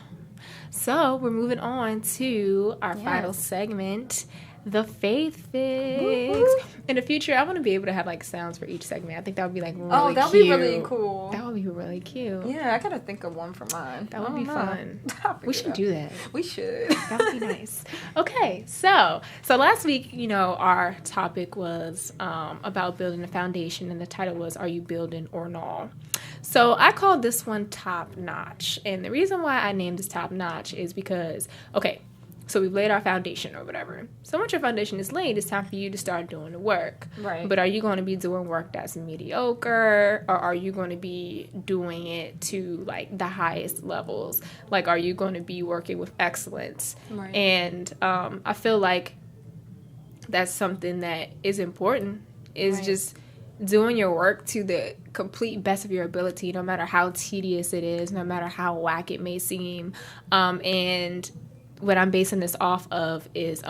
So we're moving on to our Yes. final segment, the Faith Fix. Woo-hoo. In the future, I want to be able to have like sounds for each segment. I think that would be like really Oh, that'd cute. be really cool. That would be really cute. Yeah, I gotta think of one for mine. That would be fun. I'll We figure should it out. do that. We should. That would be nice. Okay, so last week, our topic was about building a foundation, and the title was "Are you building or no?" So I called this one Top Notch, and the reason why I named this Top Notch is because, okay, so we've laid our foundation or whatever. So once your foundation is laid, it's time for you to start doing the work. Right. But are you going to be doing work that's mediocre, or are you going to be doing it to like the highest levels? Like, are you going to be working with excellence? Right. And I feel like that's something that is important, is Right. just doing your work to the complete best of your ability, no matter how tedious it is, no matter how whack it may seem. And what I'm basing this off of is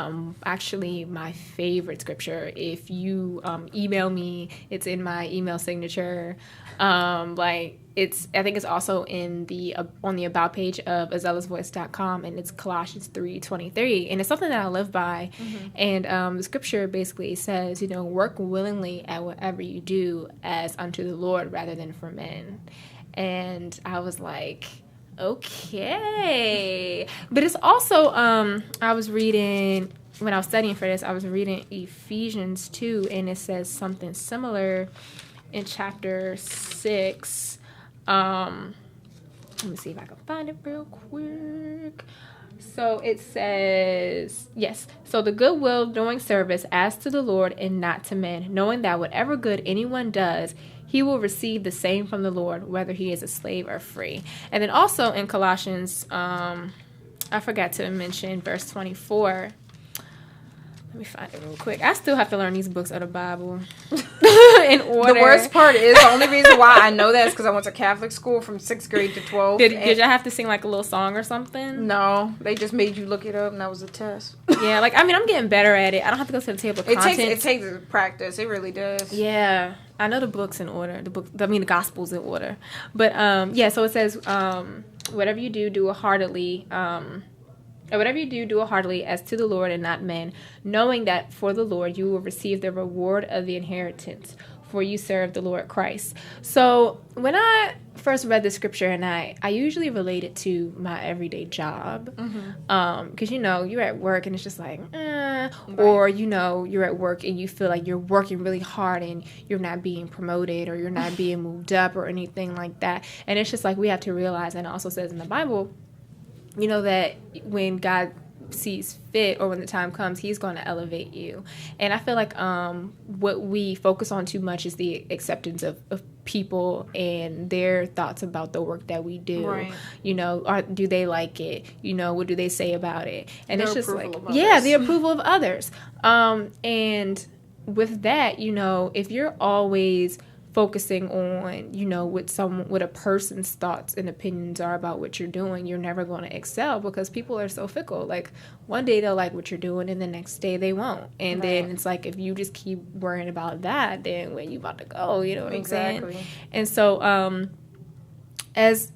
actually my favorite scripture. If you email me, it's in my email signature. I think it's also in the on the about page of azelisvoice.com, and it's Colossians 3:23, and it's something that I live by. And the scripture basically says, work willingly at whatever you do as unto the Lord rather than for men. And I was like, okay. But it's also, I was reading, when I was studying for this, I was reading Ephesians 2, and it says something similar in chapter 6. Let me see if I can find it real quick. So it says, yes, so the goodwill doing service as to the Lord and not to men, knowing that whatever good anyone does, he will receive the same from the Lord, whether he is a slave or free. And then also in Colossians, I forgot to mention verse 24. Let me find it real quick. I still have to learn these books of the Bible in order. The worst part is, the only reason why I know that is because I went to Catholic school from 6th grade to 12th. Did y'all have to sing like a little song or something? No, they just made you look it up, and that was a test. Yeah, I'm getting better at it. I don't have to go to the table of contents. It takes practice. It really does. Yeah, I know the book's in order. The gospel's in order. But so it says, whatever you do heartily. Whatever you do it heartily as to the Lord and not men, knowing that for the Lord you will receive the reward of the inheritance, for you serve the Lord Christ. So when I first read the scripture, and I usually relate it to my everyday job, because you're at work and it's just like, right. Or you're at work and you feel like you're working really hard and you're not being promoted or you're not being moved up or anything like that. And it's just like we have to realize, and it also says in the Bible, that when God sees fit or when the time comes, he's going to elevate you. And I feel like what we focus on too much is the acceptance of people and their thoughts about the work that we do. Right. Do they like it? What do they say about it? And Their it's just approval like, of others. yeah, the approval of others. And with that, if you're always focusing on, what a person's thoughts and opinions are about what you're doing, you're never going to excel because people are so fickle. Like, one day they'll like what you're doing and the next day they won't. And then it's like, if you just keep worrying about that, then when you about to go, you know what I'm saying? And so, as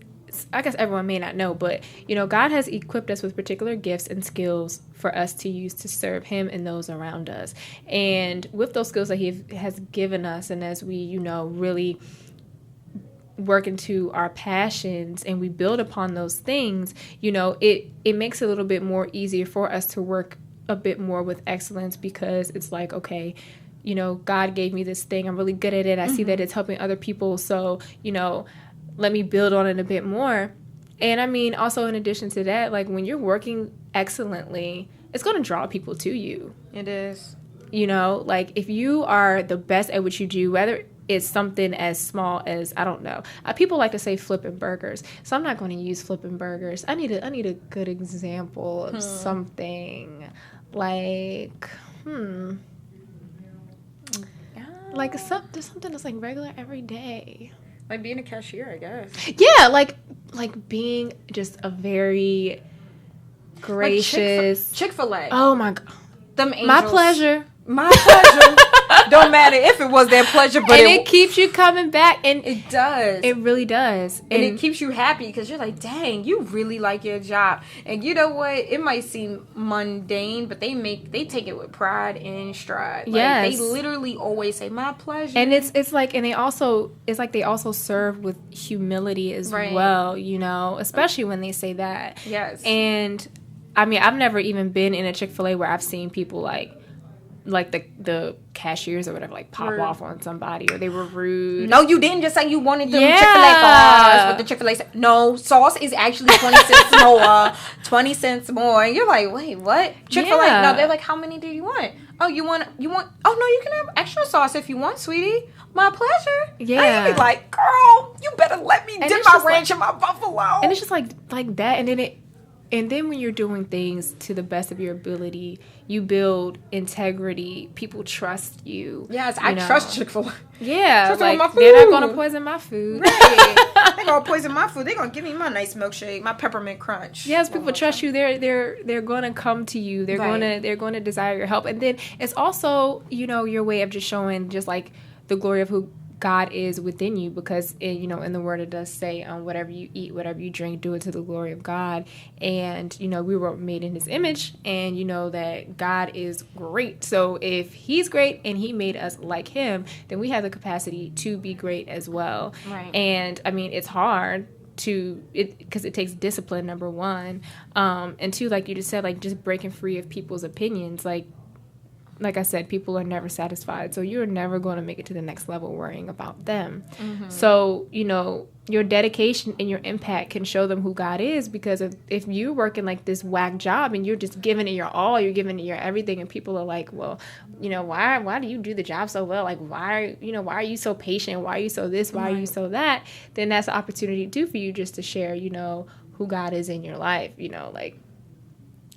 I guess everyone may not know, but, God has equipped us with particular gifts and skills for us to use to serve him and those around us. And with those skills that he has given us, and as we, really work into our passions and we build upon those things, it makes it a little bit more easier for us to work a bit more with excellence, because it's like, okay, God gave me this thing. I'm really good at it. I see that it's helping other people. So, let me build on it a bit more. And also in addition to that, like, when you're working excellently, it's going to draw people to you. It is. Like, if you are the best at what you do, whether it's something as small as, I don't know, people like to say flipping burgers. So I'm not going to use flipping burgers. I need a good example of something like, like something that's like regular every day. Like being a cashier, I guess. Yeah, like being just a very gracious. Chick-fil-A. Oh my God. Them angels. My pleasure. My pleasure. Don't matter if it was their pleasure, but and it keeps you coming back, and it does. It really does, and it keeps you happy because you're like, dang, you really like your job. And you know what? It might seem mundane, but they take it with pride and stride. Like, yes, they literally always say, "My pleasure." And it's like they also serve with humility as well. You know, especially when they say that. Yes. And I mean, I've never even been in a Chick-fil-A where I've seen people like the cashiers or whatever, like pop off on somebody, or they were rude. No, you didn't just say you wanted them Chick-fil-A sauce with the Chick-fil-A. No, sauce is actually 20 cents more. 20 cents more. And you're like, wait, what? Chick-fil-A? Yeah. No, they're like, how many do you want? Oh, you want? Oh, no, you can have extra sauce if you want, sweetie. My pleasure. Yeah. And you be like, girl, you better let me dip my ranch in my buffalo. And it's just like that. And then when you're doing things to the best of your ability, you build integrity. People trust you. Yes, I trust Chick-fil-A. Yeah, like, they're not going to poison my food. Right. They're going to poison my food. They're going to give me my nice milkshake, my peppermint crunch. Yes, people trust you. They're going to come to you. They're going to desire your help. And then it's also, you know, your way of just showing just like the glory of who God is within you, because you know, in the word it does say, whatever you eat, whatever you drink, do it to the glory of God. And you know, we were made in his image, and you know that God is great. So if he's great and he made us like him, then we have the capacity to be great as well. Right. And I mean, it's hard because it takes discipline, number one, and two, like you just said, like just breaking free of people's opinions. Like I said, people are never satisfied. So you're never going to make it to the next level worrying about them. Mm-hmm. So, you know, your dedication and your impact can show them who God is, because if you're working like this whack job and you're just giving it your all, you're giving it your everything, and people are like, well, you know, why do you do the job so well? Like, why are you so patient? Why are you so this? Why are you so that? Then that's an opportunity too for you just to share, you know, who God is in your life. You know, like,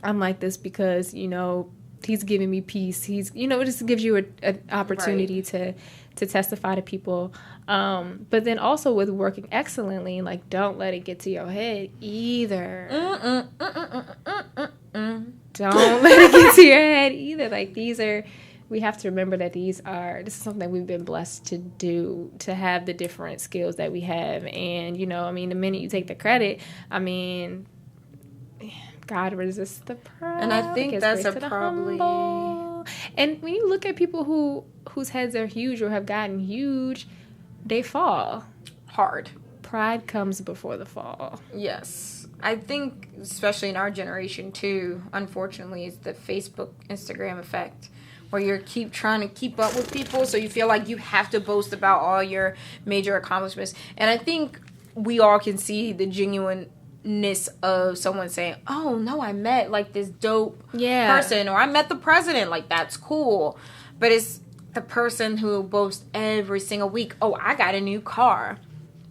I'm like this because, you know, he's giving me peace. He's, you know, it just gives you an opportunity to testify to people. But then also with working excellently, like, don't let it get to your head either. Don't let it get to your head either. Like, we have to remember that this is something we've been blessed to do, to have the different skills that we have. And, you know, I mean, the minute you take the credit, I mean, God resists the proud. And I think that's probably. And when you look at people whose heads are huge or have gotten huge, they fall hard. Pride comes before the fall. Yes. I think, especially in our generation too, unfortunately, it's the Facebook, Instagram effect, where you keep trying to keep up with people, so you feel like you have to boast about all your major accomplishments. And I think we all can see the genuineness of someone saying, oh no, I met like this dope person, or I met the president, like that's cool. But it's the person who boasts every single week, oh, I got a new car,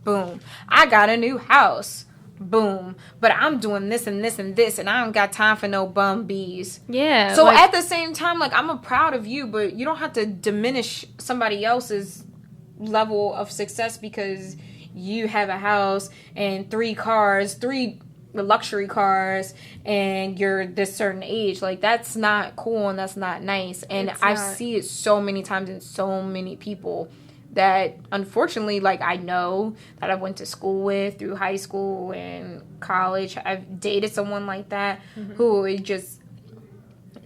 boom, I got a new house, boom, but I'm doing this and this and this, and I don't got time for no bum bees. Yeah. So at the same time, like, I'm proud of you, but you don't have to diminish somebody else's level of success because you have a house and 3 luxury cars, and you're this certain age. Like, that's not cool and that's not nice. And I see it so many times in so many people that, unfortunately, like, I know that I went to school with through high school and college. I've dated someone like that who is just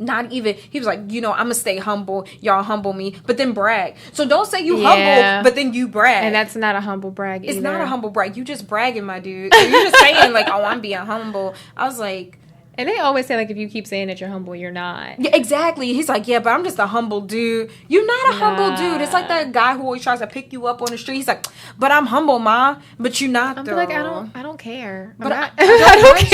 not even, he was like, you know, I'm gonna stay humble, y'all humble me, but then brag. So don't say you humble, but then you brag. And that's not a humble brag either. It's not a humble brag. You just bragging, my dude. So you're just saying, like, oh, I'm being humble. I was like, and they always say, like, if you keep saying that you're humble, you're not. Yeah, exactly. He's like, yeah, but I'm just a humble dude. You're not a humble dude. It's like that guy who always tries to pick you up on the street. He's like, but I'm humble, ma. But you're not, though. I'm like, I don't care. But I don't want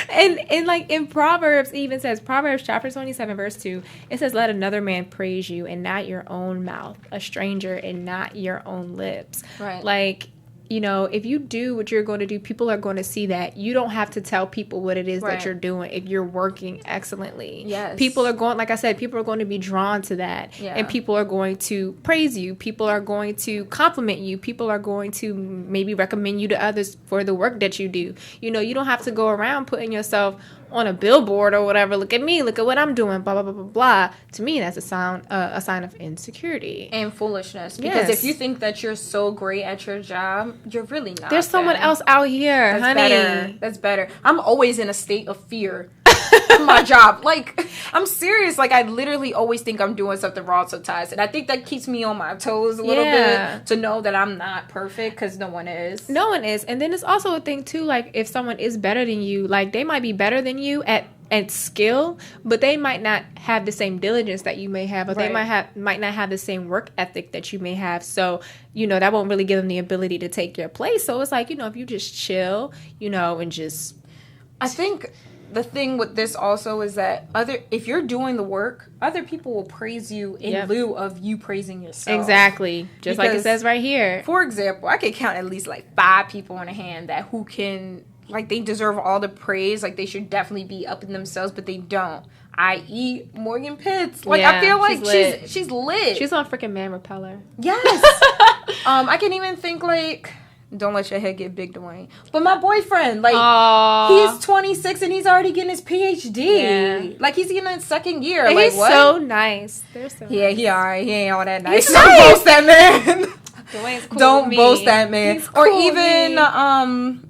you. And like in Proverbs, it even says, Proverbs chapter 27, verse 2, it says, let another man praise you and not your own mouth, a stranger and not your own lips. Right. Like, you know, if you do what you're going to do, people are going to see that. You don't have to tell people what it is that you're doing if you're working excellently. Yes. People are going, like I said, people are going to be drawn to that. Yeah. And people are going to praise you. People are going to compliment you. People are going to maybe recommend you to others for the work that you do. You know, you don't have to go around putting yourself on a billboard or whatever. Look at me. Look at what I'm doing. Blah, blah, blah, blah, blah. To me, that's a sign of insecurity. And foolishness. Because if you think that you're so great at your job, you're really not. There's someone else out here, honey. That's better. I'm always in a state of fear for my job. Like, I'm serious. Like, I literally always think I'm doing something wrong sometimes. And I think that keeps me on my toes a little bit to know that I'm not perfect, because no one is. No one is. And then it's also a thing, too, like, if someone is better than you, like, they might be better than you at skill, but they might not have the same diligence that you may have, or they might not have the same work ethic that you may have. So, you know, that won't really give them the ability to take your place. So it's like, you know, if you just chill, you know, and just... I think the thing with this also is that if you're doing the work, other people will praise you in lieu of you praising yourself. Exactly. Just like it says right here. For example, I could count at least like 5 people on a hand who can... Like, they deserve all the praise. Like, they should definitely be up in themselves, but they don't. I.e. Morgan Pitts. Like, I feel like she's lit. She's on freaking Man Repeller. Yes. I can even think, like, don't let your head get big, Dwayne. But my boyfriend, like, he's 26 and he's already getting his PhD. Yeah. Like, he's getting his second year. And like, he's what? so nice. They're so nice. He alright. He ain't all that nice. He's Don't nice. boast that man. Dwayne's cool Don't with me. boast that man. He's cool or with even, me.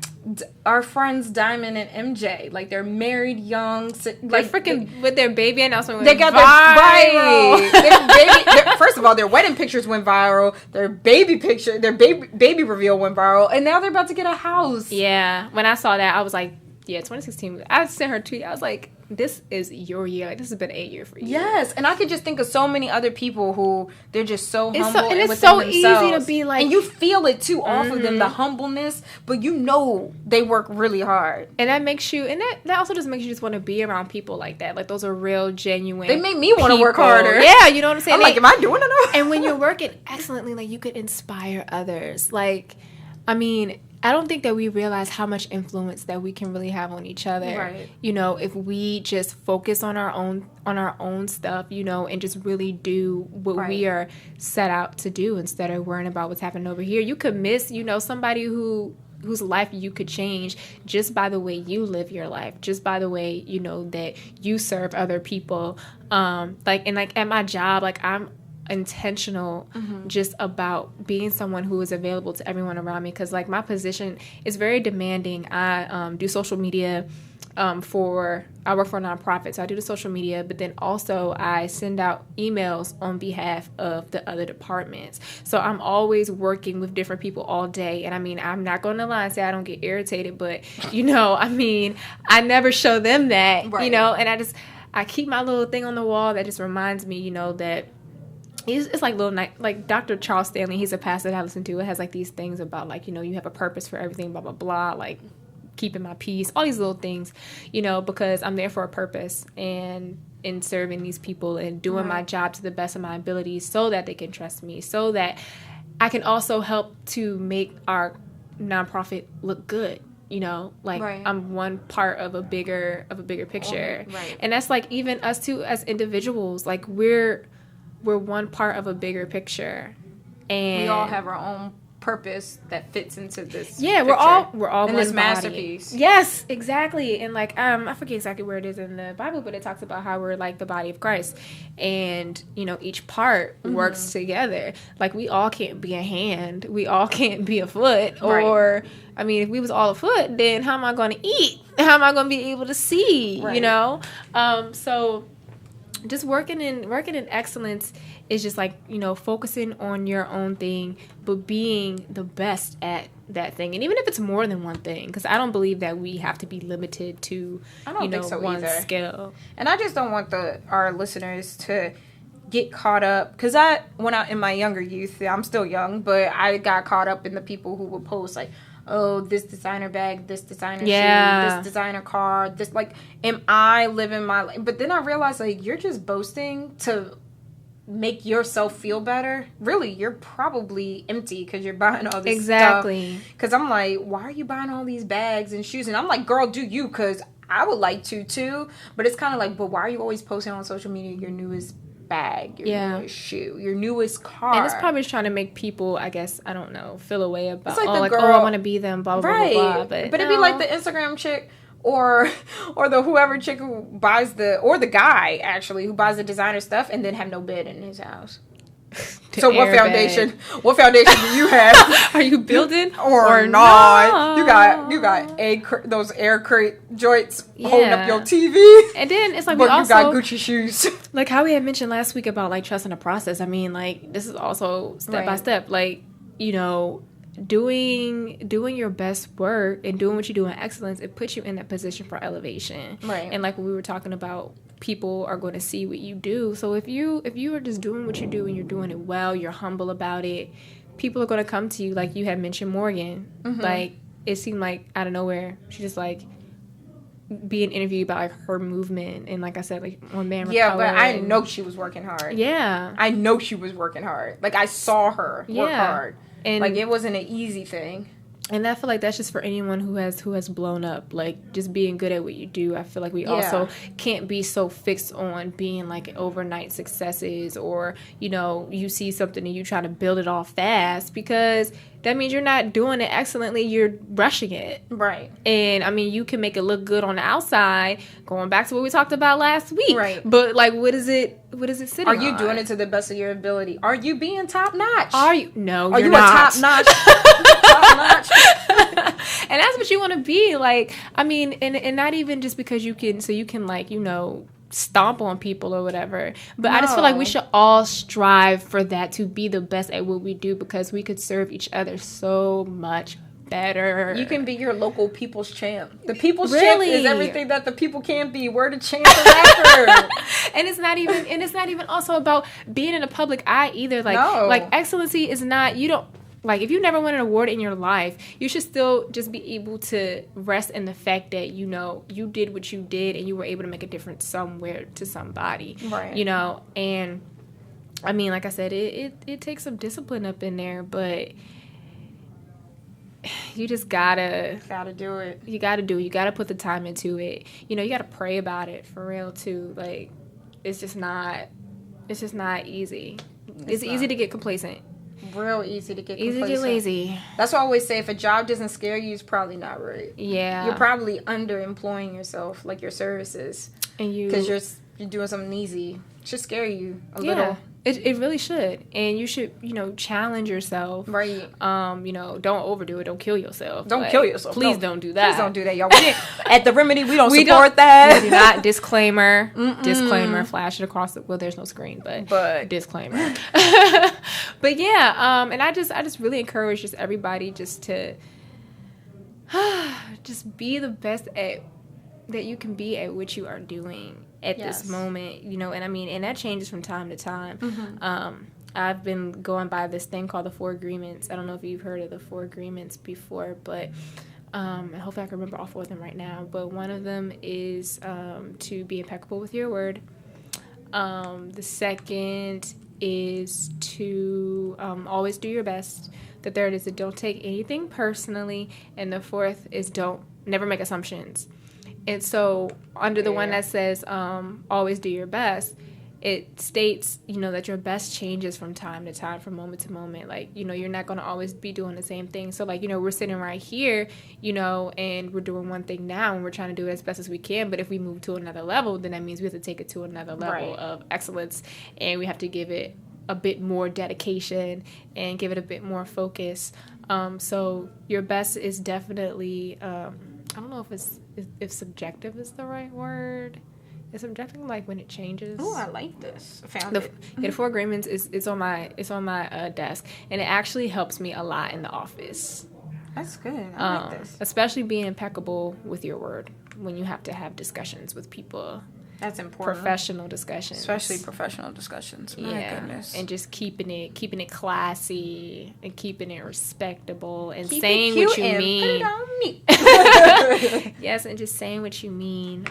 Our friends Diamond and MJ, like, they're married, young, like freaking with their baby announcement. They got viral. First of all, their wedding pictures went viral. Their baby reveal went viral, and now they're about to get a house. Yeah, when I saw that, I was like, yeah, 2016. I sent her a tweet. I was like, this is your year. Like, this has been a year for you. Yes, and I could just think of so many other people who they're just so humble. And it's within so themselves. easy to be like, and you feel it too off of them, the humbleness. But you know they work really hard, and that makes you, and that also just makes you just want to be around people like that. Like, those are real, genuine. They make me want to work harder. Yeah, you know what I'm saying. I'm like, am I doing enough? And when you're working excellently, like, you could inspire others. Like, I mean, I don't think that we realize how much influence that we can really have on each other. Right. You know, if we just focus on our own stuff, you know, and just really do what we are set out to do instead of worrying about what's happening over here. You could miss, you know, somebody whose life you could change just by the way you live your life, just by the way, you know, that you serve other people. Like at my job, like, I'm intentional just about being someone who is available to everyone around me, because, like, my position is very demanding. I do social media I work for a nonprofit, so I do the social media, but then also I send out emails on behalf of the other departments. So I'm always working with different people all day. And I mean, I'm not going to lie and say I don't get irritated, but, you know, I mean, I never show them that, you know, and I keep my little thing on the wall that just reminds me, you know, that it's like like Dr. Charles Stanley, he's a pastor that I listen to. It has like these things about, like, you know, you have a purpose for everything, blah, blah, blah, like keeping my peace, all these little things, you know, because I'm there for a purpose and in serving these people and doing my job to the best of my abilities so that they can trust me, so that I can also help to make our nonprofit look good. You know, like, I'm one part of a bigger picture. And that's like even us too as individuals, like we're one part of a bigger picture, and we all have our own purpose that fits into this. Yeah, picture. we're all in one this body. masterpiece. Yes, exactly. And like I forget exactly where it is in the Bible, but it talks about how we're like the body of Christ, and you know, each part works together. Like, we all can't be a hand, we all can't be a foot, or I mean, if we was all a foot, then how am I going to eat? How am I going to be able to see? You know, so just working in excellence is just like, you know, focusing on your own thing, but being the best at that thing. And even if it's more than one thing, because I don't believe that we have to be limited to, one skill. And I just don't want our listeners to get caught up, because when I in my younger youth, I'm still young, but I got caught up in the people who would post like, oh, this designer bag, this designer shoe, this designer car, this, like, am I living my life? But then I realized, like, you're just boasting to make yourself feel better, really, you're probably empty because you're buying all this Exactly. stuff. Because I'm like, why are you buying all these bags and shoes? And I'm like, girl, do you? Because I would like to too. But it's kind of like, but why are you always posting on social media your newest bag, your newest shoe, your newest car? And it's probably trying to make people, I guess, I don't know, feel a way about, it's like oh, girl, I want to be them, blah, blah, blah, blah, blah. But it'd be like the Instagram chick or the whoever chick who buys the guy, actually, who buys the designer stuff and then have no bed in his house. So what foundation do you have? Are you building or not? No. You got those air crate joints holding up your TV. And then it's like, but you got Gucci shoes. Like how we had mentioned last week about like trusting the process. I mean, like this is also step by step. Like, you know, doing your best work and doing what you do in excellence, it puts you in that position for elevation. Right. And like we were talking about, people are going to see what you do. So if you are just doing what you do and you're doing it well, you're humble about it, people are going to come to you. Like you had mentioned Morgan. Mm-hmm. Like it seemed like out of nowhere she just like being interviewed about like her movement, and like I said, like on Man but I know she was working hard. I know she was working hard. Like I saw her work hard, and like it wasn't an easy thing. And I feel like that's just for anyone who has blown up, like just being good at what you do. I feel like we also can't be so fixed on being like overnight successes, or, you know, you see something and you try to build it all fast, because that means you're not doing it excellently. You're rushing it. Right. And I mean, you can make it look good on the outside, going back to what we talked about last week. Right. But like, what is it sitting on? Are you doing it to the best of your ability? Are you being top notch? Are you? No, Are you're you not. a top notch? Top notch. And that's what you want to be. Like, I mean, and not even just because you can like, you know, stomp on people or whatever, but I just feel like we should all strive for that, to be the best at what we do, because we could serve each other so much better. You can be your local people's champ. The people's champ is everything that the people can't be. We're the champ of record. And it's not even also about being in the public eye either. Like, like excellency is not, you don't, like, if you never won an award in your life, you should still just be able to rest in the fact that, you know, you did what you did and you were able to make a difference somewhere to somebody. Right. You know, and I mean, like I said, it takes some discipline up in there, but you just gotta do it. You gotta do it. You gotta put the time into it. You know, you gotta pray about it for real too. Like, it's just not easy. It's easy to get complacent. Real easy to get easy complacent. To get lazy. That's why I always say, if a job doesn't scare you, it's probably not right. Yeah. You're probably underemploying yourself, like your services. And because you're doing something easy. It should scare you a little. It really should. And you should, you know, challenge yourself. Right. You know, don't overdo it. Don't kill yourself. Don't kill yourself. Please don't do that. Please don't do that, y'all. At The Remedy, we don't support that. We do not. Disclaimer. Disclaimer. Flash it across the... Well, there's no screen, but disclaimer. But yeah, and I just really encourage just everybody just to just be the best at that you can be at what you are doing at this moment, you know. And I mean, and that changes from time to time. Mm-hmm. I've been going by this thing called the 4 Agreements. I don't know if you've heard of the 4 Agreements before, but hopefully I can remember all 4 of them right now. But one of them is to be impeccable with your word. The second is to always do your best. The third is to don't take anything personally. And the fourth is never make assumptions. And so under the one that says always do your best, it states, you know, that your best changes from time to time, from moment to moment. Like, you know, you're not going to always be doing the same thing. So, like, you know, we're sitting right here, you know, and we're doing one thing now and we're trying to do it as best as we can. But if we move to another level, then that means we have to take it to another level of excellence. And we have to give it a bit more dedication and give it a bit more focus. So your best is definitely, I don't know if subjective is the right word. It's subjective, like when it changes. Oh, I like this. I found it. Yeah, the 4 Agreements is on my desk, and it actually helps me a lot in the office. That's good. I like this. Especially being impeccable with your word when you have to have discussions with people. That's important. Professional discussions. Especially professional discussions. My goodness. And just keeping it classy and keeping it respectable and Keep saying it what you and mean. Put it on me. Yes, and just saying what you mean.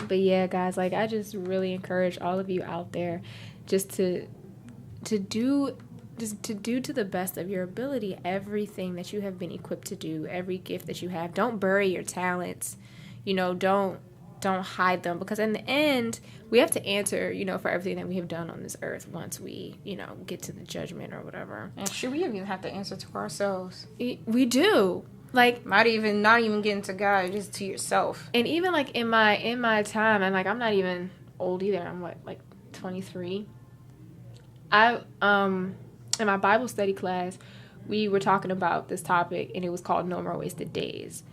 But yeah, guys, like, I just really encourage all of you out there just to do to the best of your ability everything that you have been equipped to do, every gift that you have. Don't bury your talents. Don't hide them, because in the end we have to answer, for everything that we have done on this earth once we, get to the judgment or whatever. And should we even have to answer to ourselves? We do. Like, not even getting to God, just to yourself. And even like in my time, and like I'm not even old either. I'm like 23. In my Bible study class, we were talking about this topic, and it was called No More Wasted Days.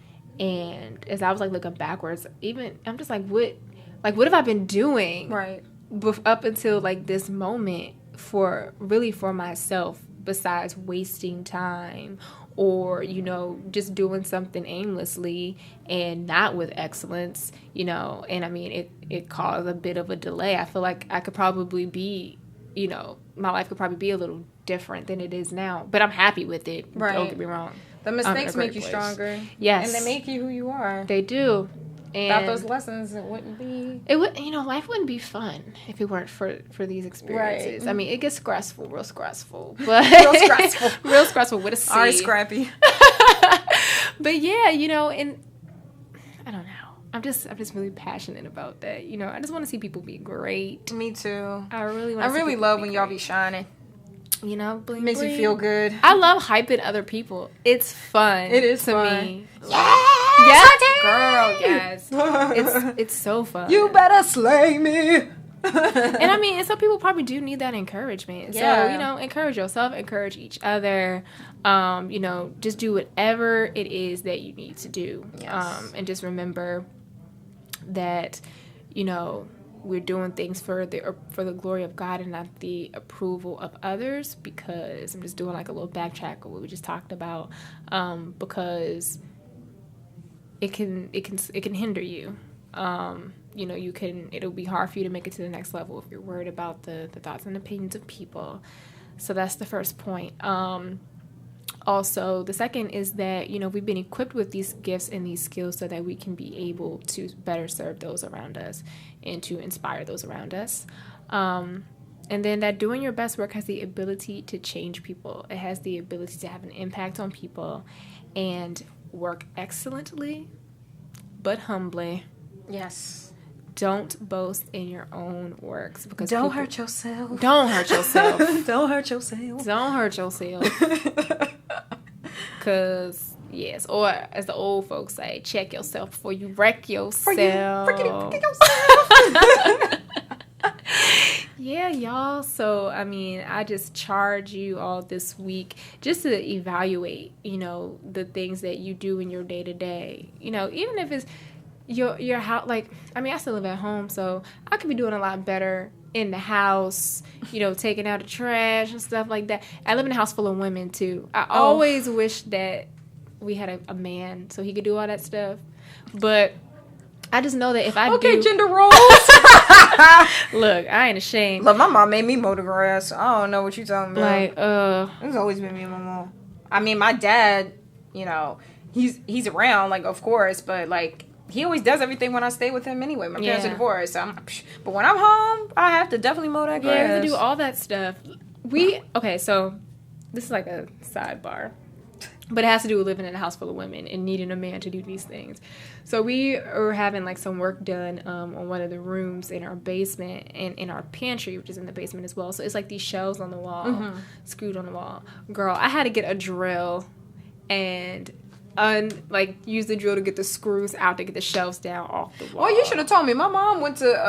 And as I was like looking backwards, even I'm just like, what have I been doing right up until like this moment for myself, besides wasting time or just doing something aimlessly and not with excellence, and I mean it caused a bit of a delay. I feel like I could probably be, my life could probably be a little different than it is now, but I'm happy with it. Right. Don't get me wrong. The mistakes make you stronger. Yes. And they make you who you are. They do. And without those lessons, it wouldn't be... life wouldn't be fun if it weren't for these experiences. Right. I mean, it gets real stressful. But real stressful with a C. Alright, scrappy. But yeah, and I don't know. I'm just really passionate about that. I just want to see people be great. Me too. I really love when y'all be shining. Bling, makes bling. you feel good. I love hyping other people. It's fun. It is to fun. Me. Yes, girl. Yes, it's so fun. You better slay me. And I mean, and some people probably do need that encouragement. Yeah. So encourage yourself, encourage each other. Just do whatever it is that you need to do. Yes. And just remember that we're doing things for the glory of God and not the approval of others, because I'm just doing like a little backtrack of what we just talked about, because it can hinder you. It'll be hard for you to make it to the next level if you're worried about the thoughts and opinions of people. So that's the first point. Also, the second is that, we've been equipped with these gifts and these skills so that we can be able to better serve those around us and to inspire those around us. And then that doing your best work has the ability to change people. It has the ability to have an impact on people, and work excellently, but humbly. Yes. Don't boast in your own works, because don't hurt yourself. Don't hurt yourself. Don't hurt yourself. Don't hurt yourself. Because, yes, or as the old folks say, check yourself before you wreck yourself. Freaking yourself. Yeah, y'all. So, I mean, I just charge you all this week just to evaluate, the things that you do in your day-to-day. Even if it's your house, like, I mean, I still live at home, so I could be doing a lot better in the house, taking out the trash and stuff like that. I live in a house full of women too. I always wish that we had a man so he could do all that stuff, but I just know that if I do... gender roles. Look, I ain't ashamed. Look, my mom made me mow the grass. I don't know what you talking about. Like, it's always been me and my mom. I mean, my dad, he's around, like, of course, but like, he always does everything when I stay with him anyway. My parents are divorced, so but when I'm home, I have to definitely mow that grass. Yeah, I have to do all that stuff. Okay, so this is like a sidebar, but it has to do with living in a house full of women and needing a man to do these things. So we are having like some work done on one of the rooms in our basement and in our pantry, which is in the basement as well. So it's like these shelves on the wall, screwed on the wall. Girl, I had to get a drill and use the drill to get the screws out to get the shelves down off the wall. Well, you should have told me. My mom went to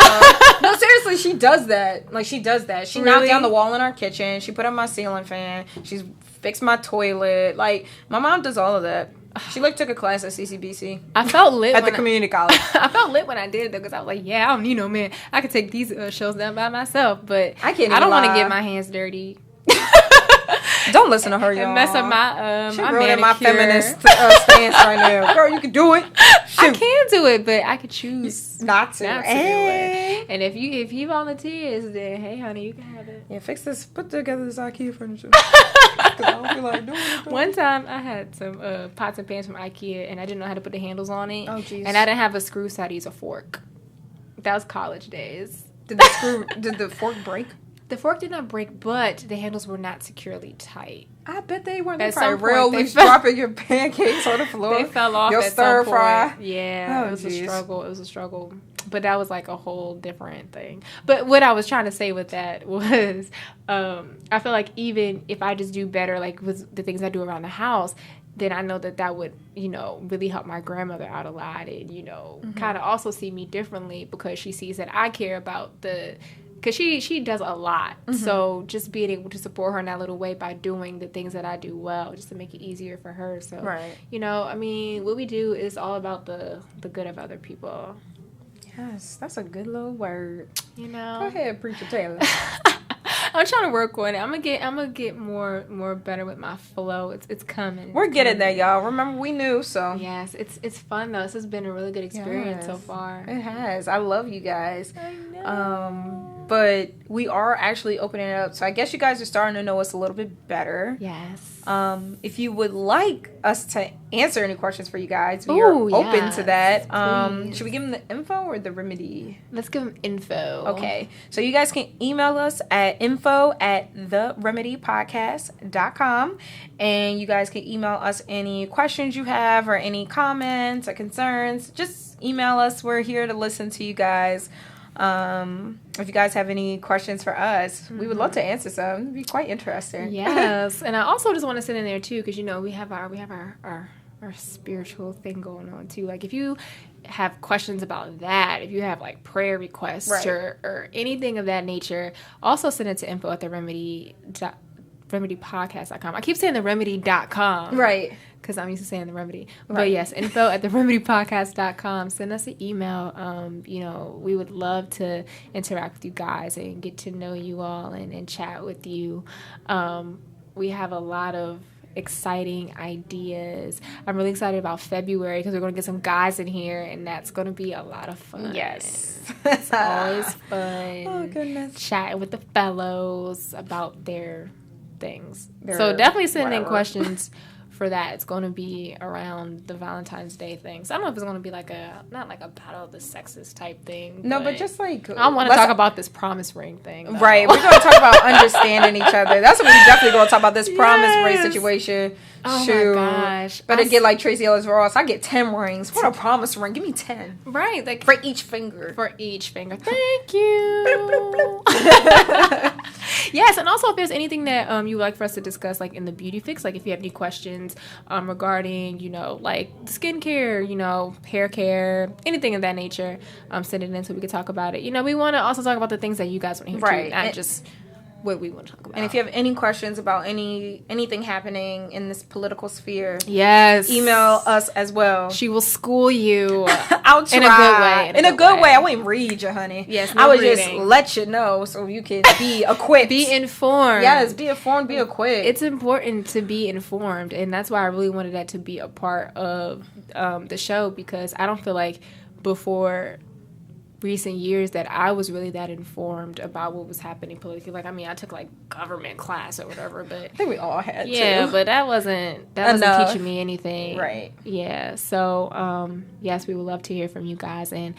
no, seriously, she does that. Like, she does that. She knocked down the wall in our kitchen. She put up my ceiling fan. She's fixed my toilet. Like, my mom does all of that. She took a class at CCBC. I felt lit at the community college. I felt lit when I did it though, because I was like, yeah, I don't need no man. I could take these shelves down by myself, but I don't want to get my hands dirty. Don't listen to her, y'all. And mess up my she ruining my feminist stance right now. Girl, you can do it. Shoot. I can do it, but I could choose not to do it. And if he volunteers, then hey, honey, you can have it. Yeah, fix this. Put together this IKEA furniture. I don't feel like doing it. One time, I had some pots and pans from IKEA, and I didn't know how to put the handles on it. Oh, jeez. And I didn't have a screw, so I had to use a fork. That was college days. Did the fork break? The fork did not break, but the handles were not securely tight. I bet they weren't. At They probably some point, real they loose, fell- dropping your pancakes on the floor. They fell off your at stir some fry. point. Yeah, Oh, it was geez. a struggle. It was a struggle. But that was like a whole different thing. But what I was trying to say with that was, I feel like even if I just do better, like with the things I do around the house, then I know that would, really help my grandmother out a lot and, kind of also see me differently because she sees that I care about because she does a lot. So just being able to support her in that little way by doing the things that I do well, just to make it easier for her. So, Right. what we do is all about the good of other people. Yes, that's a good little word. Go ahead, Preacher Taylor. I'm trying to work on it. I'm gonna get more better with my flow. It's coming. We're getting there, y'all. Remember, we knew, so. Yes, it's fun though. This has been a really good experience so far. It has. I love you guys. I know. But we are actually opening it up, so I guess you guys are starting to know us a little bit better. Yes. If you would like us to answer any questions for you guys, we are open to that. Please. Should we give them the info or the remedy? Let's give them info. Okay. So you guys can email us at info@theremedypodcast.com, and you guys can email us any questions you have or any comments or concerns. Just email us. We're here to listen to you guys. If you guys have any questions for us, we would love to answer some. It'd be quite interesting. Yes, and I also just want to sit in there too, because we have our spiritual thing going on too. Like if you have questions about that, if you have like prayer requests Right. or anything of that nature, also send it to info@theremedypodcast.com. I keep saying theremedy.com. Right. Because I'm used to saying the remedy. But Right. yes, info@theremedypodcast.com. Send us an email. We would love to interact with you guys and get to know you all and chat with you. We have a lot of exciting ideas. I'm really excited about February because we're going to get some guys in here and that's going to be a lot of fun. Yes. It's always fun. Oh, goodness. Chatting with the fellows about their things. Their So definitely send in whatever. questions for that. It's going to be around the Valentine's Day thing. So I don't know if it's going to be not like a battle of the sexes type thing. No, but just like... I want to talk about this promise ring thing. Though. Right. We're going to talk about understanding each other. That's what we're definitely going to talk about, this promise ring situation. Oh Shoot. my gosh. Better get like Tracey Ellis Ross. I get 10 rings. What a promise ring. Give me 10. Right. Like For each finger. For each finger. Thank you. Yes, and also if there's anything that you would like for us to discuss, like in the beauty fix, like if you have any questions regarding, like skincare, hair care, anything of that nature, send it in so we can talk about it. We want to also talk about the things that you guys want to hear Right. too, not just what we want to talk about. And if you have any questions about anything happening in this political sphere, yes, email us as well. She will school you. I'll try. In a good way. In a good way. I wouldn't read you, honey. Yes, I would just reading. let you know so you can be equipped. Be informed. Yes, be informed, be equipped. It's important to be informed, and that's why I really wanted that to be a part of the show, because I don't feel like before recent years that I was really that informed about what was happening politically. Like, I mean, I took like government class or whatever, but I think we all had yeah, to. but that wasn't Enough. teaching me anything. Right. Yeah. So, yes, we would love to hear from you guys, and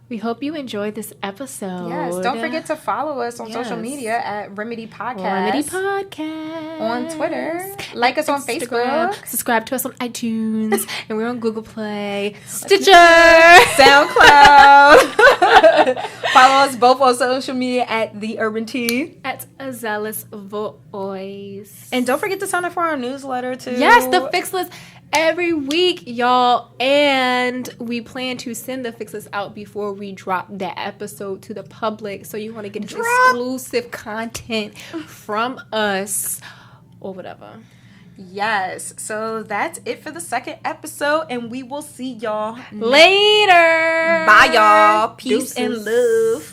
we hope you enjoyed this episode. Yes, don't forget to follow us on social media at Remedy Podcast. Remedy Podcast On Twitter. Like us on Instagram. Facebook. Subscribe to us on iTunes. And we're on Google Play. Stitcher. SoundCloud. Follow us both on social media at The Urban Tea. At A Zealous Voice. And don't forget to sign up for our newsletter too. Yes, the fix list every week, y'all. And we plan to send the fix list out before we drop that episode to the public. So you want to get exclusive content from us or whatever. Yes. So that's it for the second episode, and we will see y'all later. Bye, y'all. Peace Deuces. and love.